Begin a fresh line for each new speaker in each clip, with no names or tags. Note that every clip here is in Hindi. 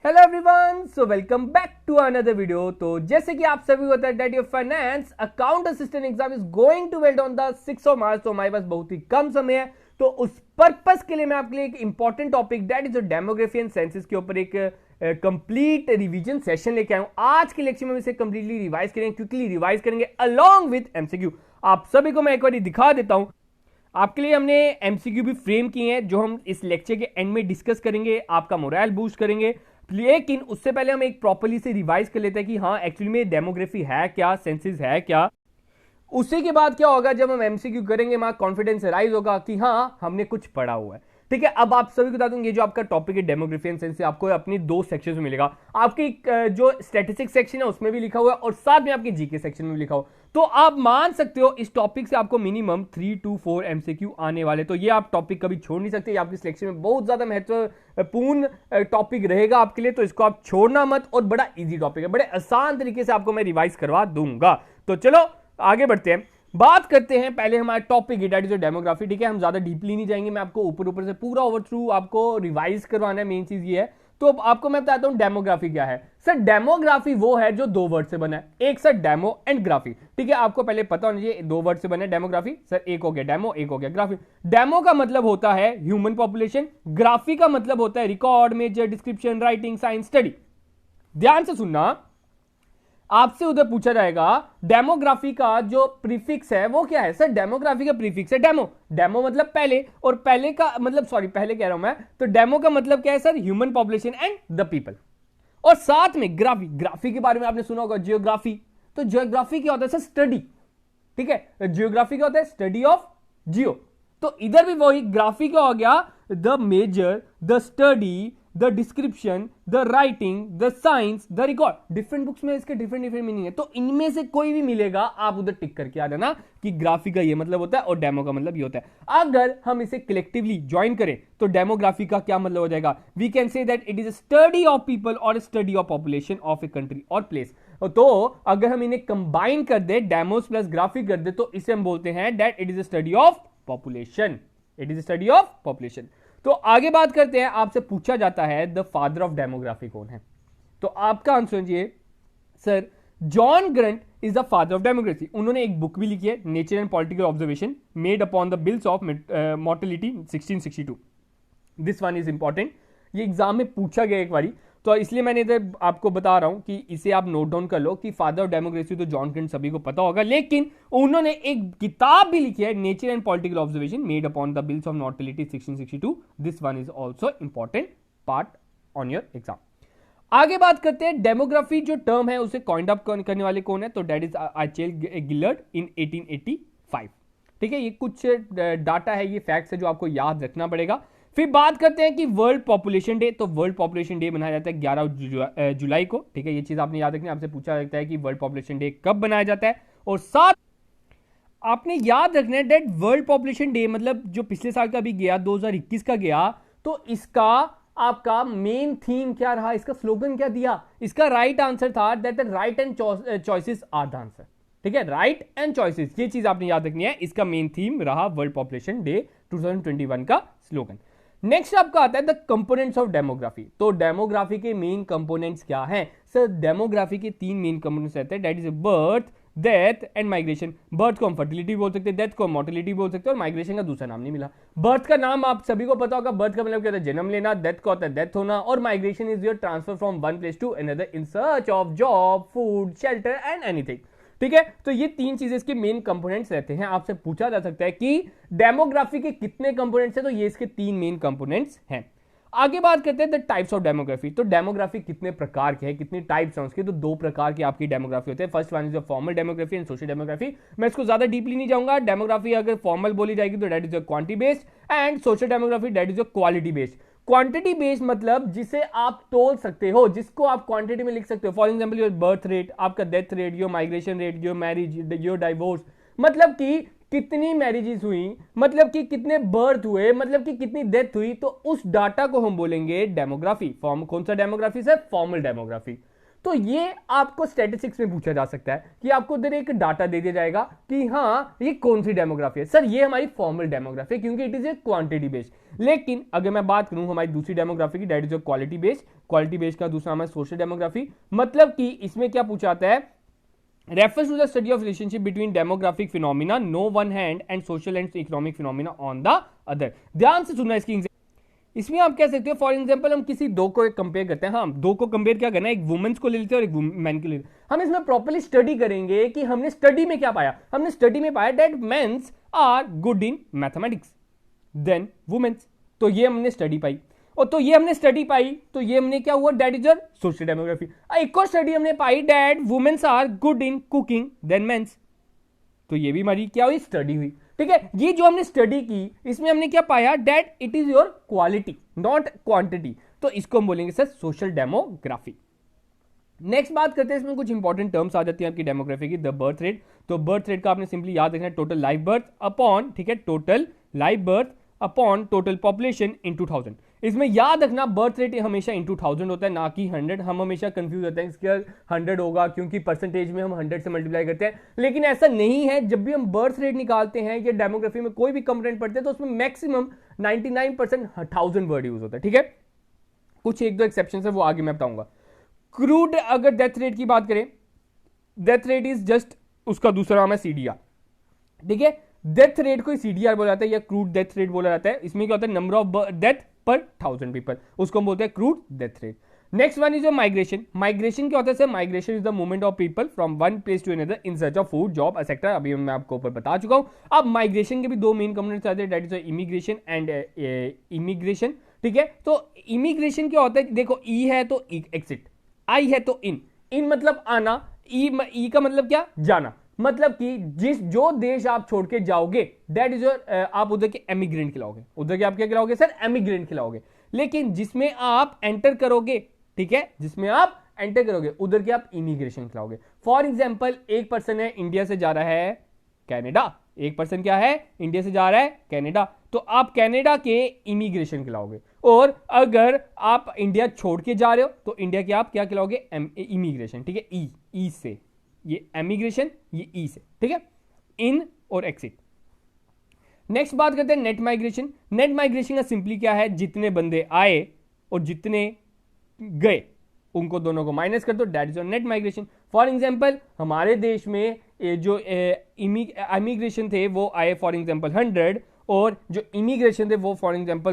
Hello everyone, so welcome back to another video. तो जैसे कि आप सभी को पता है that your finance account assistant exam is going to held on the 6 of March. तो हमारे पास बहुत ही कम समय है, तो उस पर्पस के लिए मैं आपके लिए एक important topic that is demography and census के ऊपर एक कंप्लीट रिवीजन सेशन लेके आया हूं। आज के लेक्चर में इसे कंप्लीटली रिवाइज करेंगे, क्विकली रिवाइज करेंगे अलोंग विद एमसीक्यू। आप सभी को मैं एक बार दिखा देता हूं। आपके लिए हमने एमसीक्यू भी फ्रेम किए हैं जो हम इस लेक्चर के एंड में डिस्कस करेंगे, आपका मोरल बूस्ट करेंगे। लेकिन उससे पहले हम एक प्रॉपर्ली से रिवाइज कर लेते हैं कि हाँ एक्चुअली में डेमोग्राफी है क्या, सेंसस है क्या। उसी के बाद क्या होगा, जब हम एमसीक्यू करेंगे हमारा कॉन्फिडेंस राइज होगा कि हाँ हमने कुछ पढ़ा हुआ है। ठीक है, अब आप सभी को बता दूंगी जो आपका टॉपिक है डेमोग्राफी एंड सेंसस, आपको अपनी दो सेक्शन में मिलेगा। आपकी जो स्टैटिस्टिक्स सेक्शन है उसमें भी लिखा हुआ है और साथ में आपकी जीके सेक्शन में भी लिखा हुआ। तो आप मान सकते हो इस टॉपिक से आपको मिनिमम 3 to 4 एमसीक्यू आने वाले। तो ये आप टॉपिक कभी छोड़ नहीं सकते, आपकी सिलेक्शन में बहुत ज्यादा महत्वपूर्ण टॉपिक रहेगा आपके लिए, तो इसको आप छोड़ना मत। और बड़ा इजी टॉपिक है, बड़े आसान तरीके से आपको मैं रिवाइज करवा दूंगा। तो चलो आगे बढ़ते हैं, बात करते हैं। पहले हमारा टॉपिक दैट इज डेमोग्राफी। ठीक है, हम ज्यादा डीपली नहीं जाएंगे, मैं आपको ऊपर ऊपर से पूरा ओवर थ्रू आपको रिवाइज करवाना है, मेन चीज ये है। तो आपको मैं बताता हूं डेमोग्राफी क्या है। सर डेमोग्राफी वो है जो दो वर्ड से बना है, एक सर डेमो एंड ग्राफी। ठीक है, आपको पहले पता होना चाहिए दो वर्ड से बना है डेमोग्राफी। सर एक हो गया डेमो, एक हो गया ग्राफी। डेमो का मतलब होता है ह्यूमन पॉपुलेशन, ग्राफी का मतलब होता है record, measure, description, writing, science, study. ध्यान से सुनना, आपसे उधर पूछा जाएगा डेमोग्राफी का जो प्रीफिक्स है वो क्या है। सर डेमोग्राफी का प्रीफिक्स है डेमो। डेमो मतलब पहले, और पहले का मतलब सॉरी पहले कह रहा हूं मैं, तो डेमो का मतलब क्या है sir, human population and the people. और साथ में ग्राफी, ग्राफी के बारे में आपने सुना होगा जियोग्राफी। तो जियोग्राफी क्या होता है सर, स्टडी। ठीक है, जियोग्राफी क्या होता है, स्टडी ऑफ जियो। तो इधर भी वही ग्राफी क्या हो गया, the measure, the study, the description, the writing, the science, the record. Different books में इसके डिफरेंट डिफरेंट मीनिंग है, तो इनमें से कोई भी मिलेगा आप उधर टिक करके आ जाना कि ग्राफी का ये मतलब होता है और डेमो का मतलब ये होता है। अगर हम इसे कलेक्टिवली ज्वाइन करें तो डेमोग्राफी का क्या मतलब हो जाएगा, we can say that it is a study of people और study of population of a country और प्लेस। तो अगर हम इन्हें कंबाइन कर दे, डेमोस प्लस ग्राफी कर दे, तो इसे हम बोलते हैं that it is a study of population. It is a study of population. तो आगे बात करते हैं, आपसे पूछा जाता है द फादर ऑफ डेमोग्राफी कौन है। तो आपका आंसर ये sir John grunt is the father of democracy. उन्होंने एक बुक भी लिखी है, nature and political observation made upon the bills of mortality 1662। This one is important, ये एग्जाम में पूछा गया एक बारी, तो इसलिए मैंने इधर आपको बता रहा हूं कि इसे आप नोट डाउन कर लो कि फादर ऑफ डेमोक्रेसी तो जॉन ग्रंट सभी को पता होगा, लेकिन उन्होंने एक किताब भी लिखी है, nature and political observation made upon the bills of mortality 1662। This one is also important part on your exam. आगे बात करते हैं, डेमोग्राफी जो टर्म है उसे कॉइंड अप करने वाले कौन है, तो दैट इज आर्चेल गिलर्ड इन 1885। ठीक है, ये कुछ डाटा है, ये फैक्ट्स है जो आपको याद रखना पड़ेगा। फिर बात करते हैं कि वर्ल्ड पॉपुलेशन डे। तो वर्ल्ड पॉपुलेशन डे मनाया जाता है 11 जुलाई को। ठीक है, ये चीज आपने याद रखनी है, आपसे पूछा जाता है कि वर्ल्ड पॉपुलेशन डे कब मनाया जाता है। और साथ आपने याद रखना है दैट वर्ल्ड पॉपुलेशन डे मतलब जो पिछले साल का भी गया, 2021 का गया, तो इसका आपका मेन थीम क्या रहा, इसका स्लोगन क्या दिया। इसका राइट आंसर था that the right and choices are the answer. ठीक है, राइट एंड चॉइसेस, ये चीज आपने याद रखनी है, इसका मेन थीम रहा वर्ल्ड पॉपुलेशन डे 2021 का स्लोगन। नेक्स्ट आपका आता है द कंपोनेंट्स ऑफ डेमोग्राफी। तो डेमोग्राफी के मेन कंपोनेंट्स क्या हैं सर, डेमोग्राफी के तीन मेन कंपोनेंट्स रहते हैं, that is birth, death and migration. Birth को हम फर्टिलिटी बोल सकते हैं, डेथ को मोर्टेलिटी बोल सकते हैं, और माइग्रेशन का दूसरा नाम नहीं मिला। बर्थ का नाम आप सभी को पता होगा, बर्थ का मतलब क्या होता है, जन्म लेना। डेथ का होता है डेथ होना, और migration is your transfer from one place to another in search of job, food, shelter and anything. ठीक है, तो ये तीन चीजें इसके मेन कंपोनेंट्स रहते हैं। आपसे पूछा जा सकता है कि डेमोग्राफी के कितने कंपोनेंट्स हैं, तो ये इसके तीन मेन कंपोनेंट्स हैं। आगे बात करते हैं द टाइप्स ऑफ डेमोग्राफी। तो डेमोग्राफी कितने प्रकार के हैं, कितने टाइप्स हैं उसके, तो दो प्रकार की आपकी डेमोग्राफी होते हैं। First one is formal demography and social demography. मैं इसको ज्यादा डीपली नहीं जाऊंगा। डेमोग्राफी अगर फॉर्मल बोली जाएगी तो that is quantity based, and social demography that is quality based. Quantity based मतलब जिसे आप तोल सकते हो, जिसको आप क्वांटिटी में लिख सकते हो। For example your birth rate, आपका death rate, your migration rate, your marriage, your divorce, मतलब कि कितनी मैरिजेस हुई, मतलब कि कितने बर्थ हुए, मतलब कि कितनी डेथ हुई, तो उस डाटा को हम बोलेंगे डेमोग्राफी। फॉर्म कौन सा डेमोग्राफी सर, फॉर्मल डेमोग्राफी। तो ये आपको स्टैटिस्टिक्स में पूछा जा सकता है कि आपको उधर एक डाटा दे दिया जाएगा कि हाँ ये कौन सी डेमोग्राफी है। सर ये हमारी फॉर्मल डेमोग्राफी है क्योंकि it is A quantity based. लेकिन अगर मैं बात करूं हमारी दूसरी डेमोग्राफी की, that is quality based. Quality based का दूसरा हमारा सोशल डेमोग्राफी, मतलब कि इसमें क्या पूछा जाता है, refers to the study of relationship between demographic phenomena no one hand and social and economic phenomena on the other। ध्यान से सुनना इसकी। इसमें आप कह सकते हो फॉर एग्जांपल हम किसी दो को कंपेयर करते हैं, हाँ दो को कंपेयर क्या करना है, एक वुमेन्स को ले लेते हैं और एक मैन को ले लेते हैं। हम इसमें प्रॉपर्ली स्टडी करेंगे कि हमने स्टडी में क्या पाया। हमने स्टडी में पाया that mens are good in mathematics then womens, तो ये हमने स्टडी पाई। और तो ये हमने स्टडी पाई तो ये हमने क्या हुआ, that is your social demography. एक और स्टडी हमने पाई that womens are good in cooking than mens, तो ये भी हमारी क्या हुई, स्टडी हुई। ठीक है, ये जो हमने स्टडी की इसमें हमने क्या पाया, that it is your quality not quantity, तो इसको हम बोलेंगे सर सोशल डेमोग्राफी। नेक्स्ट बात करते हैं, इसमें कुछ इंपॉर्टेंट टर्म्स आ जाती हैं आपकी डेमोग्राफी की। द बर्थ रेट, तो बर्थ रेट का आपने सिंपली याद रखना है टोटल लाइव बर्थ अपॉन, ठीक है, total live birth upon total population into 1000। इसमें याद रखना बर्थ रेट हमेशा इनटू 1000 होता है ना कि 100। हम हमेशा कंफ्यूज होते हैं इसके 100 होगा क्योंकि परसेंटेज में हम 100 से मल्टीप्लाई करते हैं, लेकिन ऐसा नहीं है। जब भी हम बर्थ रेट निकालते हैं या डेमोग्राफी में कोई भी कंपोनेंट पढ़ते हैं तो उसमें मैक्सिमम 99% 1000 वर्ड यूज होता है। ठीक है, कुछ एक दो एक्सेप्शन है वो आगे मैं बताऊंगा। क्रूड अगर डेथ रेट की बात करें, डेथ रेट इज जस्ट उसका दूसरा नाम है सीडीआर। ठीक है, डेथ रेट को सीडीआर बोला जाता है या क्रूड डेथ रेट बोला जाता है। इसमें क्या होता है, नंबर ऑफ डेथ पर 1000 पीपल, उसको हम बोलते हैं crude death rate. Next one is migration. Migration क्या होता है sir, migration is the movement of people from one place to another in search of food job etcetera. अभी मैं आपको ऊपर बता चुका हूं। अब माइग्रेशन के भी दो मेन कंपोनेंट्स आते हैं, that is immigration and immigration. ठीक है, तो इमिग्रेशन क्या होता है, देखो ई है तो एक्सिट, आई है तो इन मतलब आना, ई का मतलब क्या, जाना। मतलब कि जो देश आप छोड़ के जाओगे दैट इज योर, आप उधर के एमिग्रेंट खिलाओगे। उधर के आप क्या खिलाओगे सर, एमिग्रेंट खिलाओगे। लेकिन जिसमें आप एंटर करोगे, ठीक है, जिसमें आप एंटर करोगे उधर के आप इमिग्रेशन खिलाओगे। फॉर एग्जांपल एक पर्सन है इंडिया से जा रहा है कनाडा, एक पर्सन क्या है इंडिया से जा रहा है कनाडा, तो आप कनाडा के इमिग्रेशन खिलाओगे। और अगर आप इंडिया छोड़ के जा रहे हो तो इंडिया के आप क्या खिलाओगे, इमिग्रेशन। ठीक है, ई से ये एमिग्रेशन, ये ई से। ठीक है, इन और एक्सिट। नेक्स्ट बात करते हैं नेट माइग्रेशन। नेट माइग्रेशन का सिंपली क्या है, जितने बंदे आए और जितने गए उनको दोनों को माइनस कर दो, that is net migration. For example हमारे देश में जो इमिग्रेशन थे वो आए फॉर एग्जांपल 100 और जो इमिग्रेशन थे वो फॉर एग्जांपल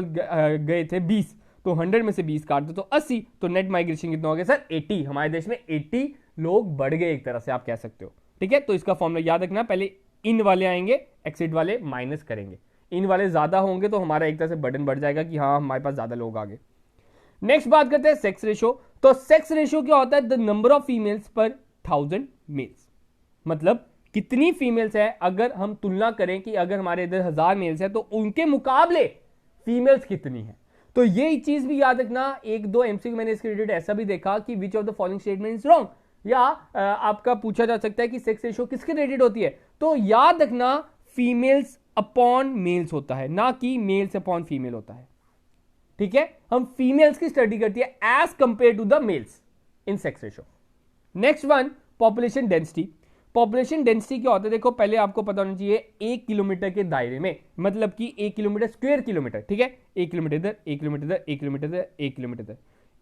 गए थे 20, तो 100 में से 20 काट दो तो 80, तो नेट माइग्रेशन कितना हो गया सर 80। हमारे देश में 80 लोग बढ़ गए एक तरह से आप कह सकते हो। ठीक है, तो इसका फॉर्मूला याद रखना, पहले इन वाले आएंगे, एक्सिट वाले माइनस करेंगे। इन वाले ज्यादा होंगे तो हमारा एक तरह से बर्डन बढ़ जाएगा कि हाँ हमारे पास ज्यादा लोग आ गए। नेक्स्ट बात करते हैं सेक्स रेशो। तो सेक्स रेशो क्या होता है, the number of females per 1000 mails, मतलब कितनी फीमेल्स है। अगर हम तुलना करें कि अगर हमारे इधर 1000 मेल्स है तो उनके मुकाबले फीमेल्स कितनी है, तो ये चीज भी याद रखना। एक दो एमसीक्यू मैंने इसके रिलेटेड ऐसा भी देखा कि विच of the following statement is wrong, या आपका पूछा जा सकता है कि सेक्स रेशो किसके रिलेटेड होती है, तो याद रखना फीमेल्स अपॉन मेल्स होता है, ना कि मेल्स अपॉन फीमेल होता है। ठीक है, हम फीमेल्स की स्टडी करती है as compare to the males in sex ratio. Next one population density. Population density क्या होता है, देखो पहले आपको पता होना चाहिए 1 किलोमीटर के दायरे में, मतलब कि 1 किलोमीटर स्क्वायर किलोमीटर। ठीक है, 1 किलोमीटर इधर, 1 किलोमीटर इधर, 1 किलोमीटर इधर, 1 किलोमीटर इधर,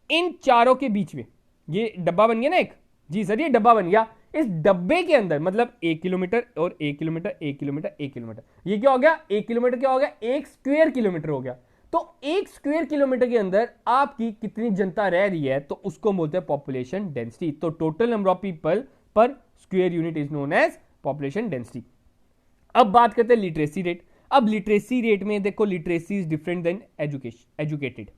इन चारों के बीच में ये डब्बा बन गया ना एक, जी सर ये डब्बा बन गया। इस डब्बे के अंदर मतलब 1 किलोमीटर और 1 किलोमीटर, 1 किलोमीटर, 1 किलोमीटर, ये क्या हो गया 1 किलोमीटर, क्या हो गया 1 स्क्वायर किलोमीटर हो गया। तो 1 स्क्वायर किलोमीटर के अंदर आपकी कितनी जनता रह रही है तो उसको बोलते हैं पॉपुलेशन डेंसिटी। तो total number of people per square unit is known as population density. अब बात करते हैं लिटरेसी रेट। अब लिटरेसी रेट में देखो literacy is different than educated.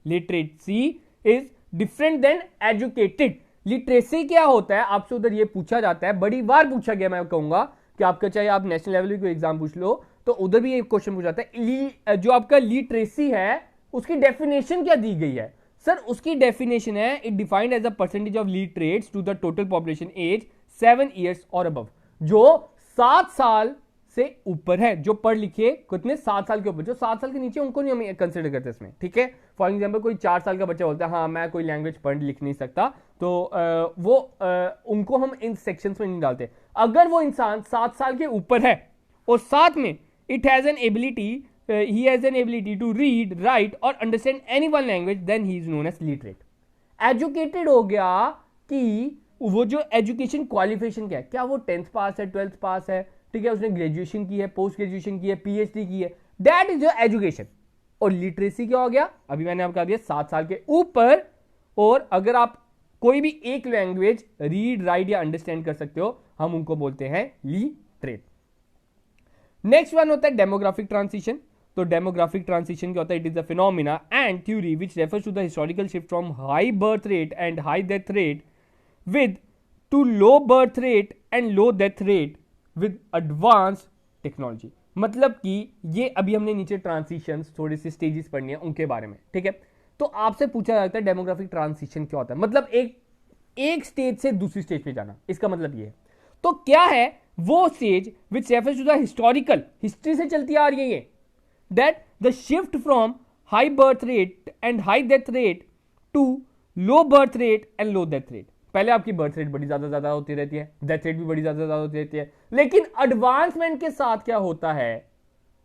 Literacy is different than educated. Literacy क्या होता है आपसे उधर ये पूछा जाता है, बड़ी बार पूछा गया, मैं कहूंगा कि आपका चाहे आप नेशनल लेवल की एग्जाम पूछ लो तो उधर भी एक क्वेश्चन पूछा जाता है, जो आपका लिटरेसी है उसकी डेफिनेशन क्या दी गई है। सर उसकी डेफिनेशन है it defined as a percentage of literates to the total population age 7 years और अबव। जो 7 साल से ऊपर है, जो पढ़ लिखे कितने 7 साल के ऊपर, जो 7 साल के नीचे उनको नहीं हम कंसिडर करते इसमें, ठीक है। फॉर एग्जांपल कोई 4 साल का बच्चा बोलता है हाँ मैं कोई लैंग्वेज पढ़ लिख नहीं सकता, तो उनको हम इन सेक्शंस में नहीं डालते। अगर वो इंसान 7 साल के ऊपर है और साथ में it has an ability he has an ability to read, write और understand any one language, then he is known as literate. Educated हो गया कि वो जो एजुकेशन क्वालिफिकेशन क्या है, क्या वो 10th पास है, 12th पास है, ठीक है, उसने ग्रेजुएशन की है, पोस्ट ग्रेजुएशन की है, पीएचडी की है, दैट इज योर एजुकेशन। और लिटरेसी क्या हो गया, अभी मैंने आपको कहा दिया 7 साल के ऊपर, और अगर आप कोई भी एक लैंग्वेज रीड, राइट या अंडरस्टैंड कर सकते हो, हम उनको बोलते हैं लिटरेट। नेक्स्ट वन होता है डेमोग्राफिक ट्रांसिशन। तो डेमोग्राफिक ट्रांसिशन क्या होता है, it is a phenomena and theory which refers to the historical shift from high birth rate and high death rate with to low birth rate and low death rate with advance technology. मतलब कि ये अभी हमने नीचे ट्रांसिशंस थोड़ी सी स्टेजेस पढ़नी है उनके बारे में, ठीक है। तो आपसे पूछा जाता है डेमोग्राफिक ट्रांसिशन क्या होता है, मतलब एक स्टेज से दूसरी स्टेज पे जाना, इसका मतलब ये है। तो क्या है वो stage which refers to the historical, history से चलती आ रही है ये, that the shift from high birth rate and high death rate to low birth rate and low death rate। पहले आपकी बर्थ रेट बड़ी ज्यादा होती रहती है, डेथ रेट भी बड़ी ज्यादा होती रहती है, लेकिन एडवांसमेंट के साथ क्या होता है,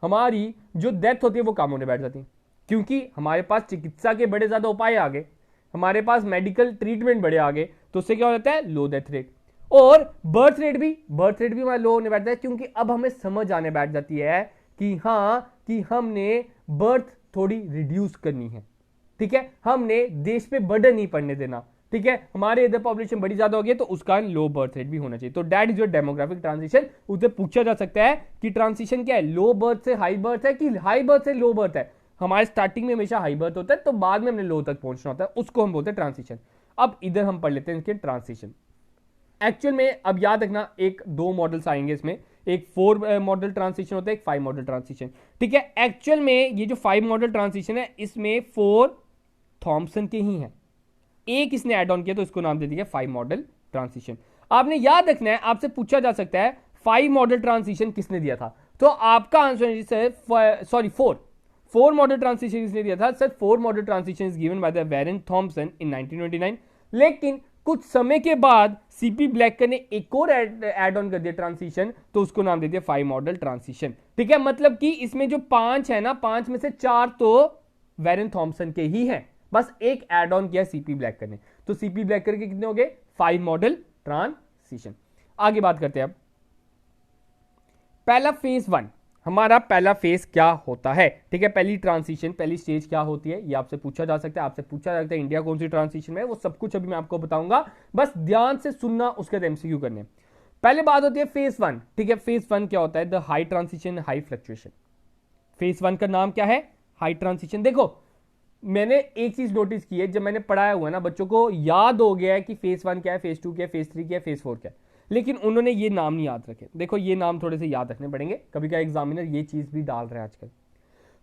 हमारी जो डेथ होती है वो कम होने बैठ जाती है, क्योंकि हमारे पास चिकित्सा के बड़े ज्यादा उपाय आ गए, हमारे पास मेडिकल ट्रीटमेंट बड़े आ गए, तो उससे क्या हो जाता है, लो डेथ रेट। और बर्थ रेट भी हमारा लो होने बैठता है, क्योंकि अब हमें समझ आने बैठ जाती है कि हाँ कि हमने बर्थ थोड़ी रिड्यूस करनी है, ठीक है, हमने देश पे बर्डन नहीं पड़ने देना, ठीक है, हमारे इधर पॉपुलेशन बड़ी ज्यादा हो गई तो उसका लो बर्थ रेट भी होना चाहिए। तो that is your demographic transition. उसे पूछा जा सकता है कि ट्रांजिशन क्या है, लो बर्थ से हाई बर्थ है कि हाई बर्थ से लो बर्थ है। हमारे स्टार्टिंग में हमेशा हाई बर्थ होता है, तो बाद में हमने लो तक पहुंचना होता है, उसको हम बोलते हैं ट्रांजिशन। अब इधर हम पढ़ लेते हैं इसके ट्रांजिशन। एक्चुअल में अब याद रखना, एक 2 मॉडल्स आएंगे इसमें, एक 4 मॉडल ट्रांसिशन होता है, एक 5 मॉडल ट्रांसिशन, ठीक है। एक्चुअल में ये जो 5 मॉडल ट्रांसिशन है इसमें 4 थॉमसन के ही हैं, एक इसने ऐड ऑन किया तो इसको नाम दे दिया 5 मॉडल ट्रांसिशन। आपने याद रखना है, आपसे पूछा जा सकता है 5 मॉडल ट्रांसिशन किसने दिया था, तो आपका आंसर है सर सॉरी 4 मॉडल ट्रांसिशन किसने दिया था sir, 4 model transition is given by the Warren Thompson in 1929। लेकिन कुछ समय के बाद सीपी ब्लैकर ने एक और ऐड ऑन कर दिया ट्रांसिशन, तो उसको नाम दे दिया 5 मॉडल ट्रांसिशन, ठीक है। मतलब कि इसमें जो 5 है ना, 5 में से 4 तो वैरेन थॉमसन के ही हैं, बस एक ऐड ऑन किया सीपी ब्लैकर ने, तो सीपी ब्लैकर के कितने हो गए, 5 मॉडल ट्रांसिशन। आगे बात करते हैं अब पहला फेज 1, हमारा पहला फेज क्या होता है, ठीक है। पहली ट्रांसिशन, पहली स्टेज क्या होती है, ये आपसे पूछा जा सकता है। आपसे पूछा जा सकता है इंडिया कौन सी ट्रांसिशन में है, वो सब कुछ अभी मैं आपको बताऊंगा, बस ध्यान से सुनना, उसके बाद एमसीक्यू करने। पहले बात होती है फेज 1, ठीक है। फेज 1 क्या होता है, the high transition high fluctuation. Phase 1 का नाम क्या है, हाई ट्रांसिशन। देखो मैंने एक चीज नोटिस की है, जब मैंने पढ़ाया हुआ ना, बच्चों को याद हो गया है कि फेज 1 क्या है, फेज 2 क्या है, फेज 3 क्या है, फेज 4 क्या है, लेकिन उन्होंने ये नाम नहीं याद रखे। देखो ये नाम थोड़े से याद रखने पड़ेंगे, कभी कभी एग्जामिनर ये चीज भी डाल रहे हैं आजकल।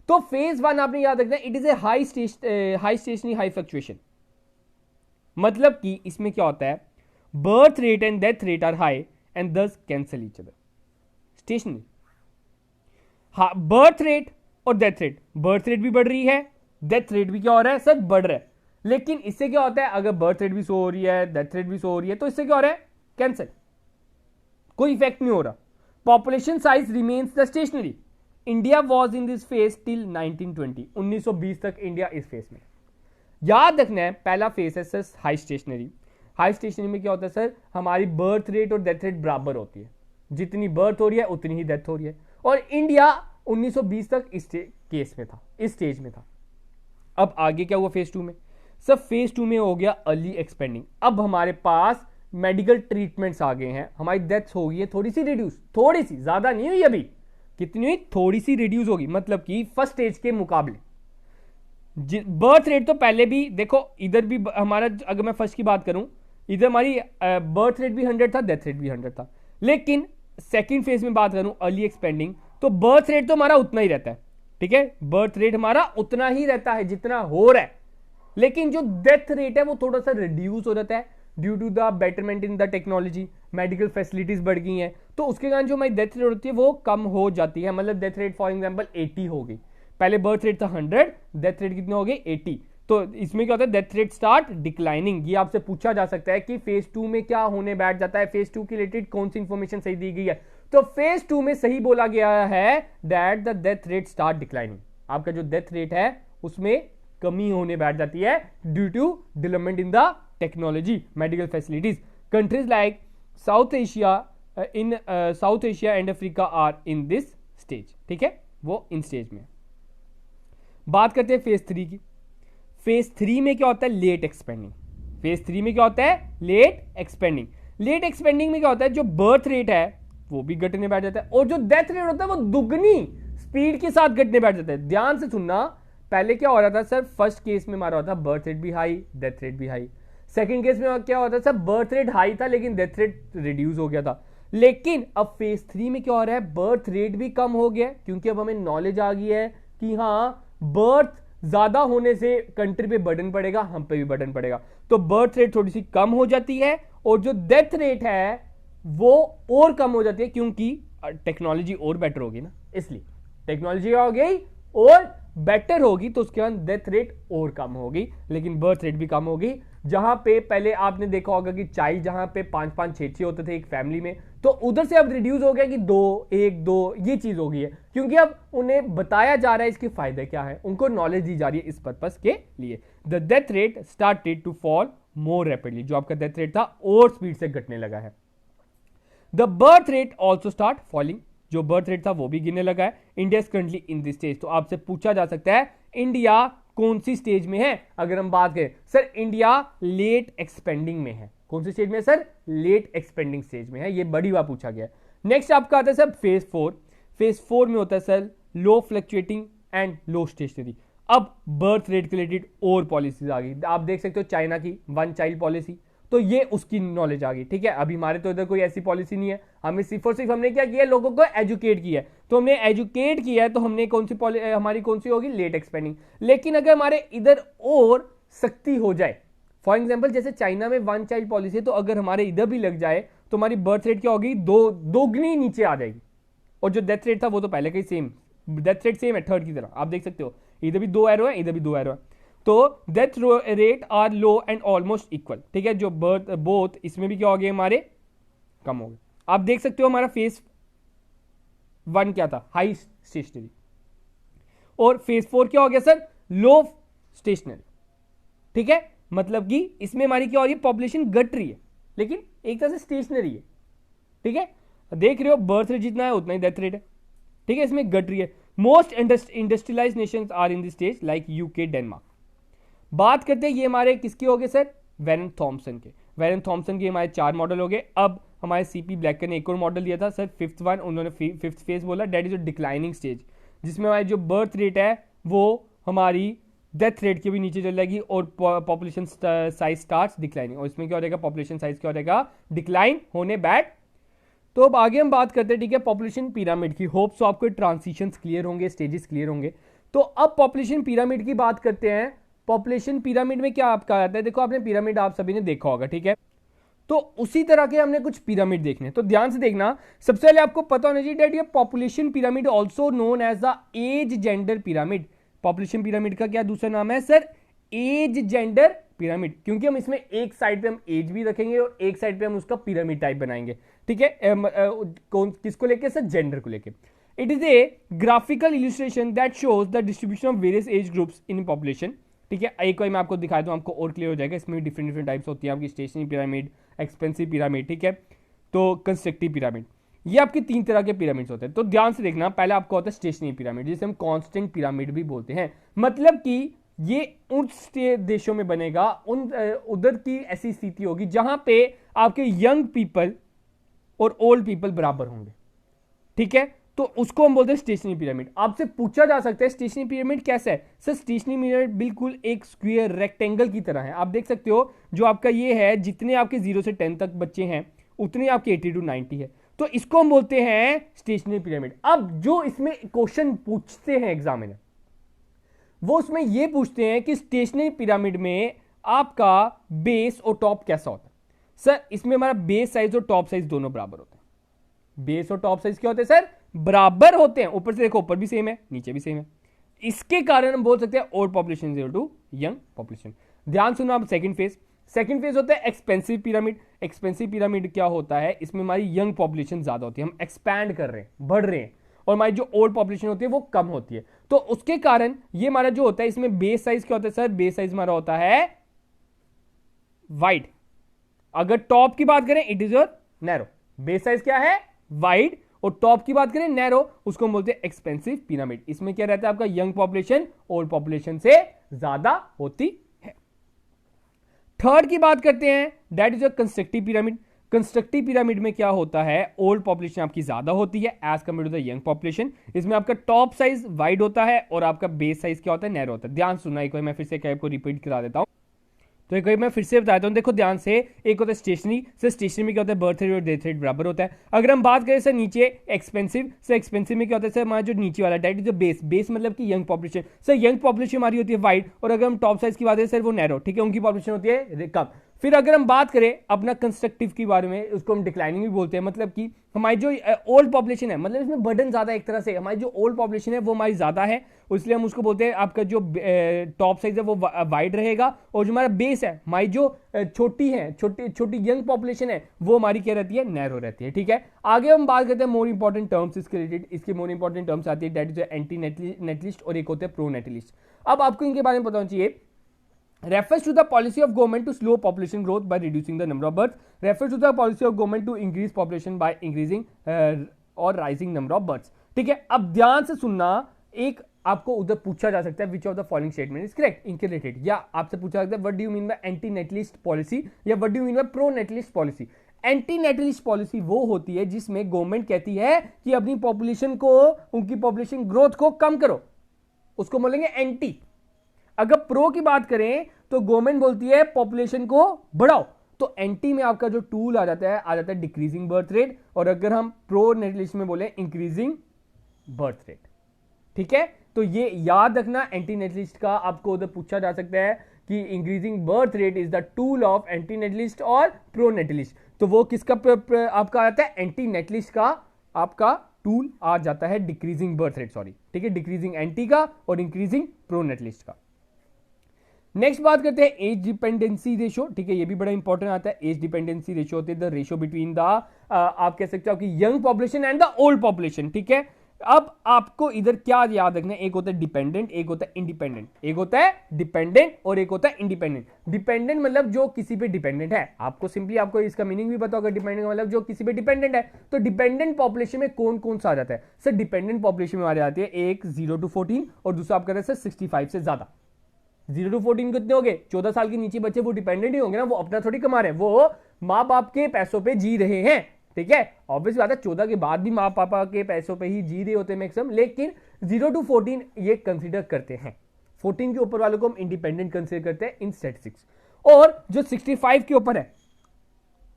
तो फेज 1 आपने याद रखना है, it is a high stationary high fluctuation. मतलब कि इसमें क्या होता है, birth rate and death rate are high and these cancel each other. Stationary, हाँ, बर्थ रेट और डेथ रेट, बर्थ रेट भी बढ़ रही है, डेथ रेट भी क्या हो रहा है सर, बढ़ रहा है। लेकिन इससे क्या होता है, अगर बर्थ रेट भी शो हो रही है, डेथ रेट भी शो हो रही है, तो इससे क्या हो रहा है, कैंसल, कोई इफेक्ट नहीं हो रहा। Population size remains the stationary. India was in this phase till 1920, 1920 तक इंडिया इस फेज में। याद रखना है पहला फेज है sir high stationary. High stationary में क्या होता है सर, हमारी बर्थ रेट और डेथ रेट बराबर होती है, जितनी बर्थ हो रही है उतनी ही डेथ हो रही है, और इंडिया 1920 तक इस केस में था, इस स्टेज में था। अब आगे क्या हुआ फेज 2 में सर, फेज 2 में हो गया अर्ली एक्सपेंडिंग। अब हमारे पास मेडिकल ट्रीटमेंट्स आ गए हैं, हमारी डेथ हो गई है थोड़ी सी रिड्यूस, थोड़ी सी, ज्यादा नहीं हुई अभी, कितनी हुई, थोड़ी सी रिड्यूस होगी। मतलब कि फर्स्ट स्टेज के मुकाबले बर्थ रेट तो पहले भी देखो, इधर भी हमारा, अगर मैं फर्स्ट की बात करूं, इधर हमारी बर्थ रेट भी 100 था, डेथ रेट भी 100 था। लेकिन सेकेंड फेज में बात करूं अर्ली एक्सपेंडिंग, तो बर्थ रेट तो हमारा उतना ही रहता है, ठीक है, बर्थ रेट हमारा उतना ही रहता है जितना हो रहा है, लेकिन जो डेथ रेट है वो थोड़ा सा रिड्यूस हो जाता है। Due to the betterment in the technology, medical facilities बढ़ गई हैं, तो उसके कारण जो हमारी डेथ रेट होती है वो कम हो जाती है। मतलब डेथ रेट फॉर एग्जांपल 80 हो गई, पहले बर्थ रेट था 100, डेथ रेट कितनी हो गई 80। तो इसमें क्या होता है, डेथ रेट स्टार्ट डिक्लाइनिंग। ये आपसे पूछा जा सकता है कि फेज 2 में क्या होने बैठ जाता है, फेज 2 के रिलेटेड कौन सी इंफॉर्मेशन सही दी गई है। तो फेज 2 में सही बोला गया है that the death rate start declining. आपका जो डेथ रेट है उसमें कमी होने बैठ जाती है due to development in the technology, medical facilities. Countries like South Asia and Africa are in this stage. ठीक है, वो इन स्टेज में। बात करते हैं फेज 3 की। फेज 3 में क्या होता है, लेट एक्सपेंडिंग। फेज 3 में क्या होता है, लेट एक्सपेंडिंग। लेट एक्सपेंडिंग में क्या होता है, जो बर्थ रेट है वो भी घटने बैठ जाता है और जो डेथ रेट होता है वो दुगनी स्पीड के साथ घटने बैठ जाता है। ध्यान से सुनना, पहले क्या हो रहा था सर, फर्स्ट केस में हमारा होता बर्थ रेट भी हाई, डेथ रेट भी हाई। सेकंड केस में क्या होता है सर, बर्थ रेट हाई था लेकिन डेथ रेट रिड्यूस हो गया था। लेकिन अब फेज 3 में क्या हो रहा है, बर्थ रेट भी कम हो गया क्योंकि अब हमें नॉलेज आ गई है कि हाँ, बर्थ ज्यादा होने से कंट्री पे बर्डन पड़ेगा, हम पे भी बर्डन पड़ेगा। तो बर्थ रेट थोड़ी सी कम हो जाती है और जो डेथ रेट है वो और कम हो जाती है क्योंकि टेक्नोलॉजी और बेटर होगी ना, इसलिए टेक्नोलॉजी हो गई और बेटर होगी तो उसके बाद डेथ रेट और कम होगी लेकिन बर्थ रेट भी कम होगी। जहां पे पहले आपने देखा होगा कि चाइल्ड जहां पे 5-5, 6-6 होते थे एक फैमिली में, तो उधर से अब रिड्यूस हो गया कि 1-2 ये चीज हो गई है क्योंकि अब उन्हें बताया जा रहा है इसके फायदे क्या है, उनको नॉलेज दी जा रही है इस पर्पस के लिए। The death rate started to fall more rapidly. जो आपका डेथ रेट था और स्पीड से घटने लगा है। The birth rate also start falling. जो बर्थ रेट था वो भी गिरने लगा है। India is currently in this stage. तो आपसे पूछा जा सकता है इंडिया कौन सी स्टेज में है। अगर हम बात करें सर, इंडिया लेट एक्सपेंडिंग में है। कौन सी स्टेज में है सर, लेट एक्सपेंडिंग स्टेज में है। ये बड़ी बात पूछा गया है। नेक्स्ट आपका आता है सर फेज 4। फेज 4 में होता है sir low fluctuating and low stationary. अब बर्थ रेट के रिलेटेड और पॉलिसीज आ गई। आप देख सकते हो चाइना की 1 चाइल्ड पॉलिसी, तो ये उसकी नॉलेज आ गई। ठीक है, अभी हमारे तो इधर कोई ऐसी पॉलिसी नहीं है। हमें सिर्फ और सिर्फ हमने क्या किया, लोगों को एजुकेट किया है। तो हमने एजुकेट किया है तो हमने कौन सी हमारी कौन सी होगी, लेट एक्सपेंडिंग। लेकिन अगर हमारे इधर और सख्ती हो जाए, फॉर एग्जाम्पल जैसे चाइना में 1 चाइल्ड पॉलिसी है, तो अगर हमारे इधर भी लग जाए तो हमारी बर्थ रेट क्या होगी, दोगुनी नीचे आ जाएगी। और जो डेथ रेट था वो तो पहले का ही सेम, डेथ रेट सेम है थर्ड की तरह। आप देख सकते हो इधर भी 2 एरो है, इधर भी 2 एरो है। तो death rate are low and almost equal. ठीक है, जो बर्थ बोथ इसमें भी क्या हो गए हमारे, कम हो गए। आप देख सकते हो हमारा फेज 1 क्या था, हाई स्टेशनरी, और फेज 4 क्या हो गया सर, लो स्टेशनरी। ठीक है, मतलब कि इसमें हमारी क्या हो रही है, पॉपुलेशन घट रही है लेकिन एक तरह से स्टेशनरी है। ठीक है, देख रहे हो बर्थ रेट जितना है उतना ही डेथ रेट है। ठीक है, इसमें घट रही है। Most industrialized nations are in this stage like UK, Denmark. बात करते हैं ये हमारे किसके हो गए सर, वेरेन थॉमसन के। वेरेन थॉमसन के हमारे 4 मॉडल हो गए। अब हमारे सीपी ब्लैकर ने एक और मॉडल दिया था सर, 5th वन, उन्होंने 5th फेज बोला, that is a declining stage, जिसमें हमारी जो बर्थ रेट है वो हमारी डेथ रेट के भी नीचे चल जाएगी और पॉपुलेशन साइज स्टार्ट्स डिक्लाइनिंग। और इसमें क्या हो जाएगा, पॉपुलेशन साइज क्या हो जाएगा, डिक्लाइन होने बैठ। तो अब आगे हम बात करते हैं, ठीक है, पॉपुलेशन पिरामिड की। होप सो आपको ट्रांसिशंस क्लियर होंगे, स्टेजेस क्लियर होंगे। तो अब पॉपुलेशन पिरामिड की बात करते हैं। पॉपुलेशन पिरामिड में क्या आपका आता है, देखो आपने पिरामिड आप सभी ने देखा होगा। ठीक है, तो उसी तरह के हमने कुछ पिरामिड देखने, तो ध्यान से देखना। सबसे पहले आपको पता होना चाहिए दैट ये population pyramid also known as the age gender pyramid. Population pyramid का क्या दूसरा नाम है सर, एज जेंडर पिरामिड, क्योंकि हम इसमें एक साइड पे हम एज भी रखेंगे और एक साइड पे हम उसका पिरामिड टाइप बनाएंगे। ठीक है, कौन किसको लेके सर, जेंडर को लेके। It is A graphical illustration that shows the distribution of various age groups in population. ठीक है, एक बार मैं आपको दिखा दूं, आपको और क्लियर हो जाएगा। इसमें भी डिफरेंट टाइप्स होती है आपकी, स्टेशनरी पिरामिड, एक्सपेंसिव पिरामिड, ठीक है, तो कंस्ट्रक्टिव पिरामिड। ये आपके 3 तरह के पिरामिड्स होते हैं। तो ध्यान से देखना, पहले आपका होता है स्टेशनरी पिरामिड, जिसे हम कांस्टेंट पिरामिड भी बोलते हैं। मतलब कि ये उन देशों में बनेगा, उधर की ऐसी स्थिति होगी जहां पे आपके यंग पीपल और ओल्ड पीपल बराबर होंगे। ठीक है, तो उसको हम बोलते हैं स्टेशनरी पिरामिड। आपसे पूछा जा सकता है स्टेशनरी पिरामिड कैसा है सर, स्टेशनरी पिरामिड बिल्कुल एक स्क्वायर रेक्टेंगल की तरह है। आप देख सकते हो जो आपका ये है, जितने आपके 0 से 10 तक बच्चे हैं उतने आपके 80 to 90 है, तो इसको हम बोलते हैं स्टेशनरी पिरामिड। अब जो इसमें क्वेश्चन पूछते हैं एग्जामिनर, वो उसमें ये पूछते हैं कि स्टेशनरी पिरामिड में आपका बेस और टॉप कैसा होता है। सर इसमें हमारा बेस साइज और टॉप साइज दोनों बराबर होते हैं। बेस और टॉप साइज क्या होते हैं सर? बराबर होते हैं। ऊपर से देखो, ऊपर भी सेम है, नीचे भी सेम है। इसके कारण हम बोल सकते हैं old population is equal to young population. ध्यान सुनो आप, सेकंड फेज। सेकंड फेज होता है एक्सपेंसिव पिरामिड। एक्सपेंसिव पिरामिड क्या होता है? इसमें हमारी यंग पॉपुलेशन ज्यादा होती है, हम एक्सपैंड कर रहे हैं, बढ़ रहे हैं, और हमारी जो ओल्ड पॉपुलेशन होती है वो कम होती है। तो उसके कारण ये हमारा जो होता है, इसमें बेस साइज क्या होता है सर? बेस साइज हमारा होता है वाइड। अगर टॉप की बात करें it is your narrow. Base size क्या है? वाइड। और टॉप की बात करें नैरो, उसको बोलते हैं एक्सपेंसिव पिरामिड। इसमें क्या रहता है आपका? यंग पॉपुलेशन ओल्ड पॉपुलेशन से ज्यादा होती है। थर्ड की बात करते हैं, that is your constructive pyramid. Constructive pyramid में क्या होता है? ओल्ड पॉपुलेशन आपकी ज्यादा होती है as compare to the young population. इसमें आपका टॉप साइज वाइड होता है और आपका बेस साइज क्या होता है? नैरो होता है। ध्यान सुनना, एक बार मैं फिर से कैप को रिपीट करा देता हूं। तो एक मैं फिर से बताता हूं, देखो ध्यान से। एक होता है स्टेशनरी। सर स्टेशनरी में क्या होता है? बर्थ रेट और डेथ रेट बराबर होता है। अगर हम बात करें सर नीचे एक्सपेंसिव, सर एक्सपेंसिव में क्या होता है सर? हमारा जो नीचे वाला डेट जो बेस, बेस मतलब कि young population. Sir young population हमारी होती है वाइड, और अगर हम टॉप साइज की बात करें सर वो नैरो, ठीक है, उनकी पॉपुलेशन होती है कम। फिर अगर हम बात करें अपना कंस्ट्रक्टिव के बारे में, उसको हम डिक्लाइनिंग भी बोलते हैं, मतलब कि हमारी जो ओल्ड पॉपुलेशन है, मतलब इसमें बर्डन ज्यादा है एक तरह से। हमारी जो ओल्ड पॉपुलेशन है वो हमारी ज्यादा है, इसलिए हम उसको बोलते हैं आपका जो टॉप साइज है वो वाइड रहेगा, और जो हमारा बेस है, हमारी जो छोटी है, छोटी यंग पॉपुलेशन है, वो हमारी क्या रहती है? नैरो रहती है। ठीक है, आगे हम बात करते हैं मोर इंपॉर्टेंट टर्म्स इसके रिलेटेड। इसके मोर इंपॉर्टेंट टर्म्स आती है, दैट इज एंटी नेटलिस्ट और एक होते हैं प्रो नेटलिस्ट। अब आपको इनके बारे में पता होना चाहिए। refers to the policy of government to slow population growth by reducing the number of births, refers to the policy of government to increase population by increasing or rising number of births। ठीक है, अब ध्यान से सुनना। एक आपको उधर पूछा जा सकता है which of the following statement is correct इनके रिलेटेड, या आपसे पूछा सकता है what do you mean by anti natalist policy, या what do you mean by pro natalist policy. Anti natalist policy वो होती है जिसमें गवर्नमेंट कहती है कि अपनी पॉपुलेशन को, उनकी पॉपुलेशन ग्रोथ को कम करो, उसको बोलेंगे एंटी। अगर प्रो की बात करें तो गवर्नमेंट बोलती है पॉपुलेशन को बढ़ाओ। तो एंटी में आपका जो टूल आ जाता है डिक्रीजिंग बर्थ रेट, और अगर हम प्रो नेटलिस्ट में बोले इंक्रीजिंग बर्थ रेट। ठीक है, तो ये याद रखना, एंटी नेटलिस्ट का आपको उधर पूछा जा सकता है कि increasing birth rate is the tool of anti netlist और प्रो नेटलिस्ट। तो वो किसका आपका आता है? एंटी नेटलिस्ट का आपका टूल आ जाता है डिक्रीजिंग बर्थ रेट, सॉरी, ठीक है, डिक्रीजिंग एंटी का और इंक्रीजिंग प्रो नेटलिस्ट का। नेक्स्ट बात करते हैं एज डिपेंडेंसी रेशियो। ठीक है, ये भी बड़ा इंपॉर्टेंट आता है। एज डिपेंडेंसी रेशियो होती है द रेशियो बिटवीन द आप कह सकते हो कि young population and the old population. ठीक है, अब आपको इधर क्या याद रखना है? एक होता है डिपेंडेंट, एक होता है इंडिपेंडेंट। एक होता है डिपेंडेंट और एक होता है इंडिपेंडेंट। डिपेंडेंट मतलब जो किसी पे डिपेंडेंट है। आपको सिंपली आपको इसका मीनिंग भी पता होगा। डिपेंडेंट मतलब जो किसी पे डिपेंडेंट है। तो डिपेंडेंट पॉपुलेशन में कौन कौन सा आ जाता है? सर डिपेंडेंट पॉपुलेशन में आ जाती है एक 0 to 14 और दूसरा आप कहते हैं सर 65 से ज्यादा। 0 to 14 कितने हो गए? 14 साल के नीचे बच्चे, वो डिपेंडेंट ही होंगे ना, वो अपना थोड़ी कमा रहे हैं, वो माँ बाप के पैसों पे जी रहे हैं। ठीक है, ऑब्वियस बात है 14 के बाद भी माँ पापा के पैसों पे ही जी रहे होते हैं मैक्सिमम, लेकिन 0 to 14 ये कंसीडर करते हैं। 14 के ऊपर वालों को हम इंडिपेंडेंट कंसीडर करते हैं इन स्टैटिस्टिक्स। और जो 65 के ऊपर है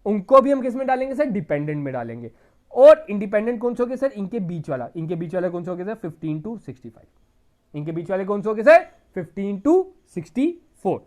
उनको भी हम किस में डालेंगे सर? डिपेंडेंट में डालेंगे। और इंडिपेंडेंट कौन से हो गए सर? इनके बीच वाला कौन सा हो गया सर? 15 to 65। इनके बीच वाले कौन से हो गए सर? 15 to 64।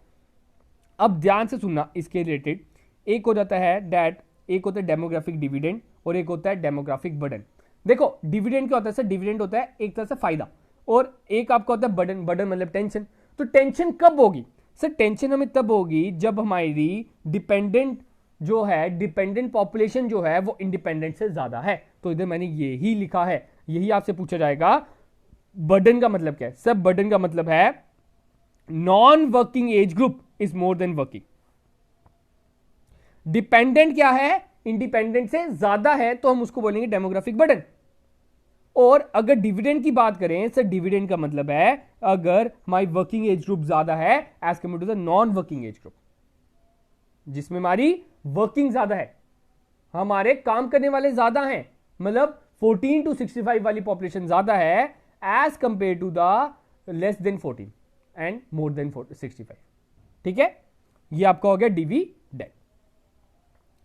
अब ध्यान से सुनना इसके रिलेटेड। एक हो जाता है दैट, एक होता है डेमोग्राफिक डिविडेंड और एक होता है डेमोग्राफिक बर्डन। देखो डिविडेंड क्या होता है सर? डिविडेंड होता है एक तरह से फायदा, और एक आपका होता है बर्डन। बर्डन मतलब टेंशन। तो टेंशन कब होगी सर? टेंशन हमें तब होगी जब हमारी डिपेंडेंट जो है, डिपेंडेंट पॉपुलेशन जो है वो इंडिपेंडेंट से ज्यादा है। तो इधर मैंने यही लिखा है, यही आपसे पूछा जाएगा। बर्डन का मतलब क्या है? सब बर्डन का मतलब है non working age group is more than working. Dependent क्या है? इंडिपेंडेंट से ज्यादा है, तो हम उसको बोलेंगे डेमोग्राफिक बर्डन। और अगर डिविडेंड की बात करें सर, डिविडेंड का मतलब है अगर हमारी वर्किंग एज ग्रुप ज्यादा है as compare to the non working age group, जिसमें हमारी वर्किंग ज्यादा है, हमारे काम करने वाले ज्यादा हैं, मतलब 14 to 65 वाली पॉपुलेशन ज्यादा है as compare to the less than 14 and more than 65। ठीक है, ये आपका हो गया डिविडेंड।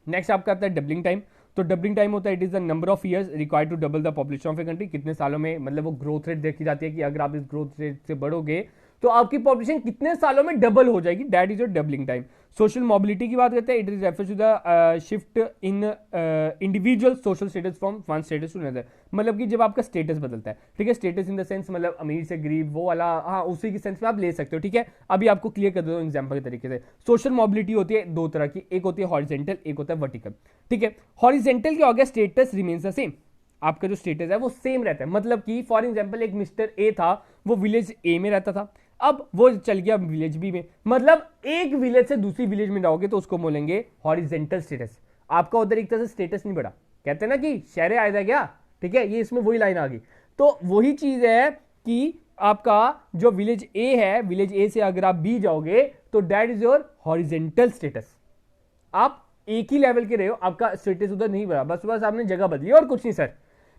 नेक्स्ट आपका आता है डबलिंग टाइम। तो डबलिंग टाइम होता है it is the number of years required to double the population of a country. कितने सालों में, मतलब वो ग्रोथ रेट देखी जाती है कि अगर आप इस ग्रोथ रेट से बढ़ोगे तो आपकी पॉपुलेशन कितने सालों में डबल हो जाएगी, that is your doubling time. Social mobility की बात करते हैं, it is refers to the shift in individual social status from one status to another, मतलब कि जब आपका स्टेटस बदलता है, ठीक है, स्टेटस इन द सेंस मतलब अमीर से गरीब, वो वाला, हाँ उसी के सेंस में आप ले सकते हो, ठीक है। अभी आपको क्लियर कर देता हूं एग्जांपल के तरीके से। सोशल मोबिलिटी होती है दो तरह की, एक होती है हॉरिजॉन्टल, एक होता है वर्टिकल, ठीक है। हॉरिजॉन्टल क्या हो गया, स्टेटस रिमेन्स द सेम, आपका जो स्टेटस है वो सेम रहता है, मतलब कि फॉर एग्जांपल एक मिस्टर ए था, वो विलेज ए में रहता था, अब वो चल गया विलेज बी में, मतलब एक विलेज से दूसरी विलेज में जाओगे तो उसको बोलेंगे हॉरिजॉन्टल स्टेटस। आपका उधर एक तरह से स्टेटस नहीं बढ़ा, कहते हैं ना कि शहरे आया था क्या, ठीक है, ये इसमें वही लाइन आ गई। तो वही चीज है कि आपका जो विलेज ए है, विलेज ए से अगर आप बी जाओगे तो that is your horizontal status, आप एक ही लेवल के रहे हो, आपका स्टेटस उधर नहीं बढ़ा, बस आपने जगह बदली और कुछ नहीं सर।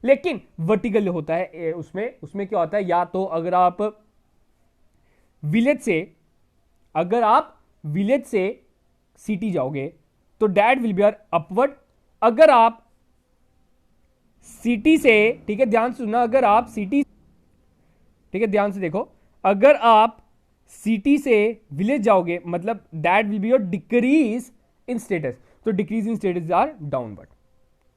लेकिन वर्टिकल होता है उसमें क्या होता है, या तो अगर आप विलेज से सिटी जाओगे तो that will be are upward, अगर आप सिटी से, ठीक है ध्यान से सुनना, अगर आप सिटी, ठीक है ध्यान से देखो, अगर आप सिटी से विलेज जाओगे मतलब that will be your decrease in status, तो decrease in status are downward,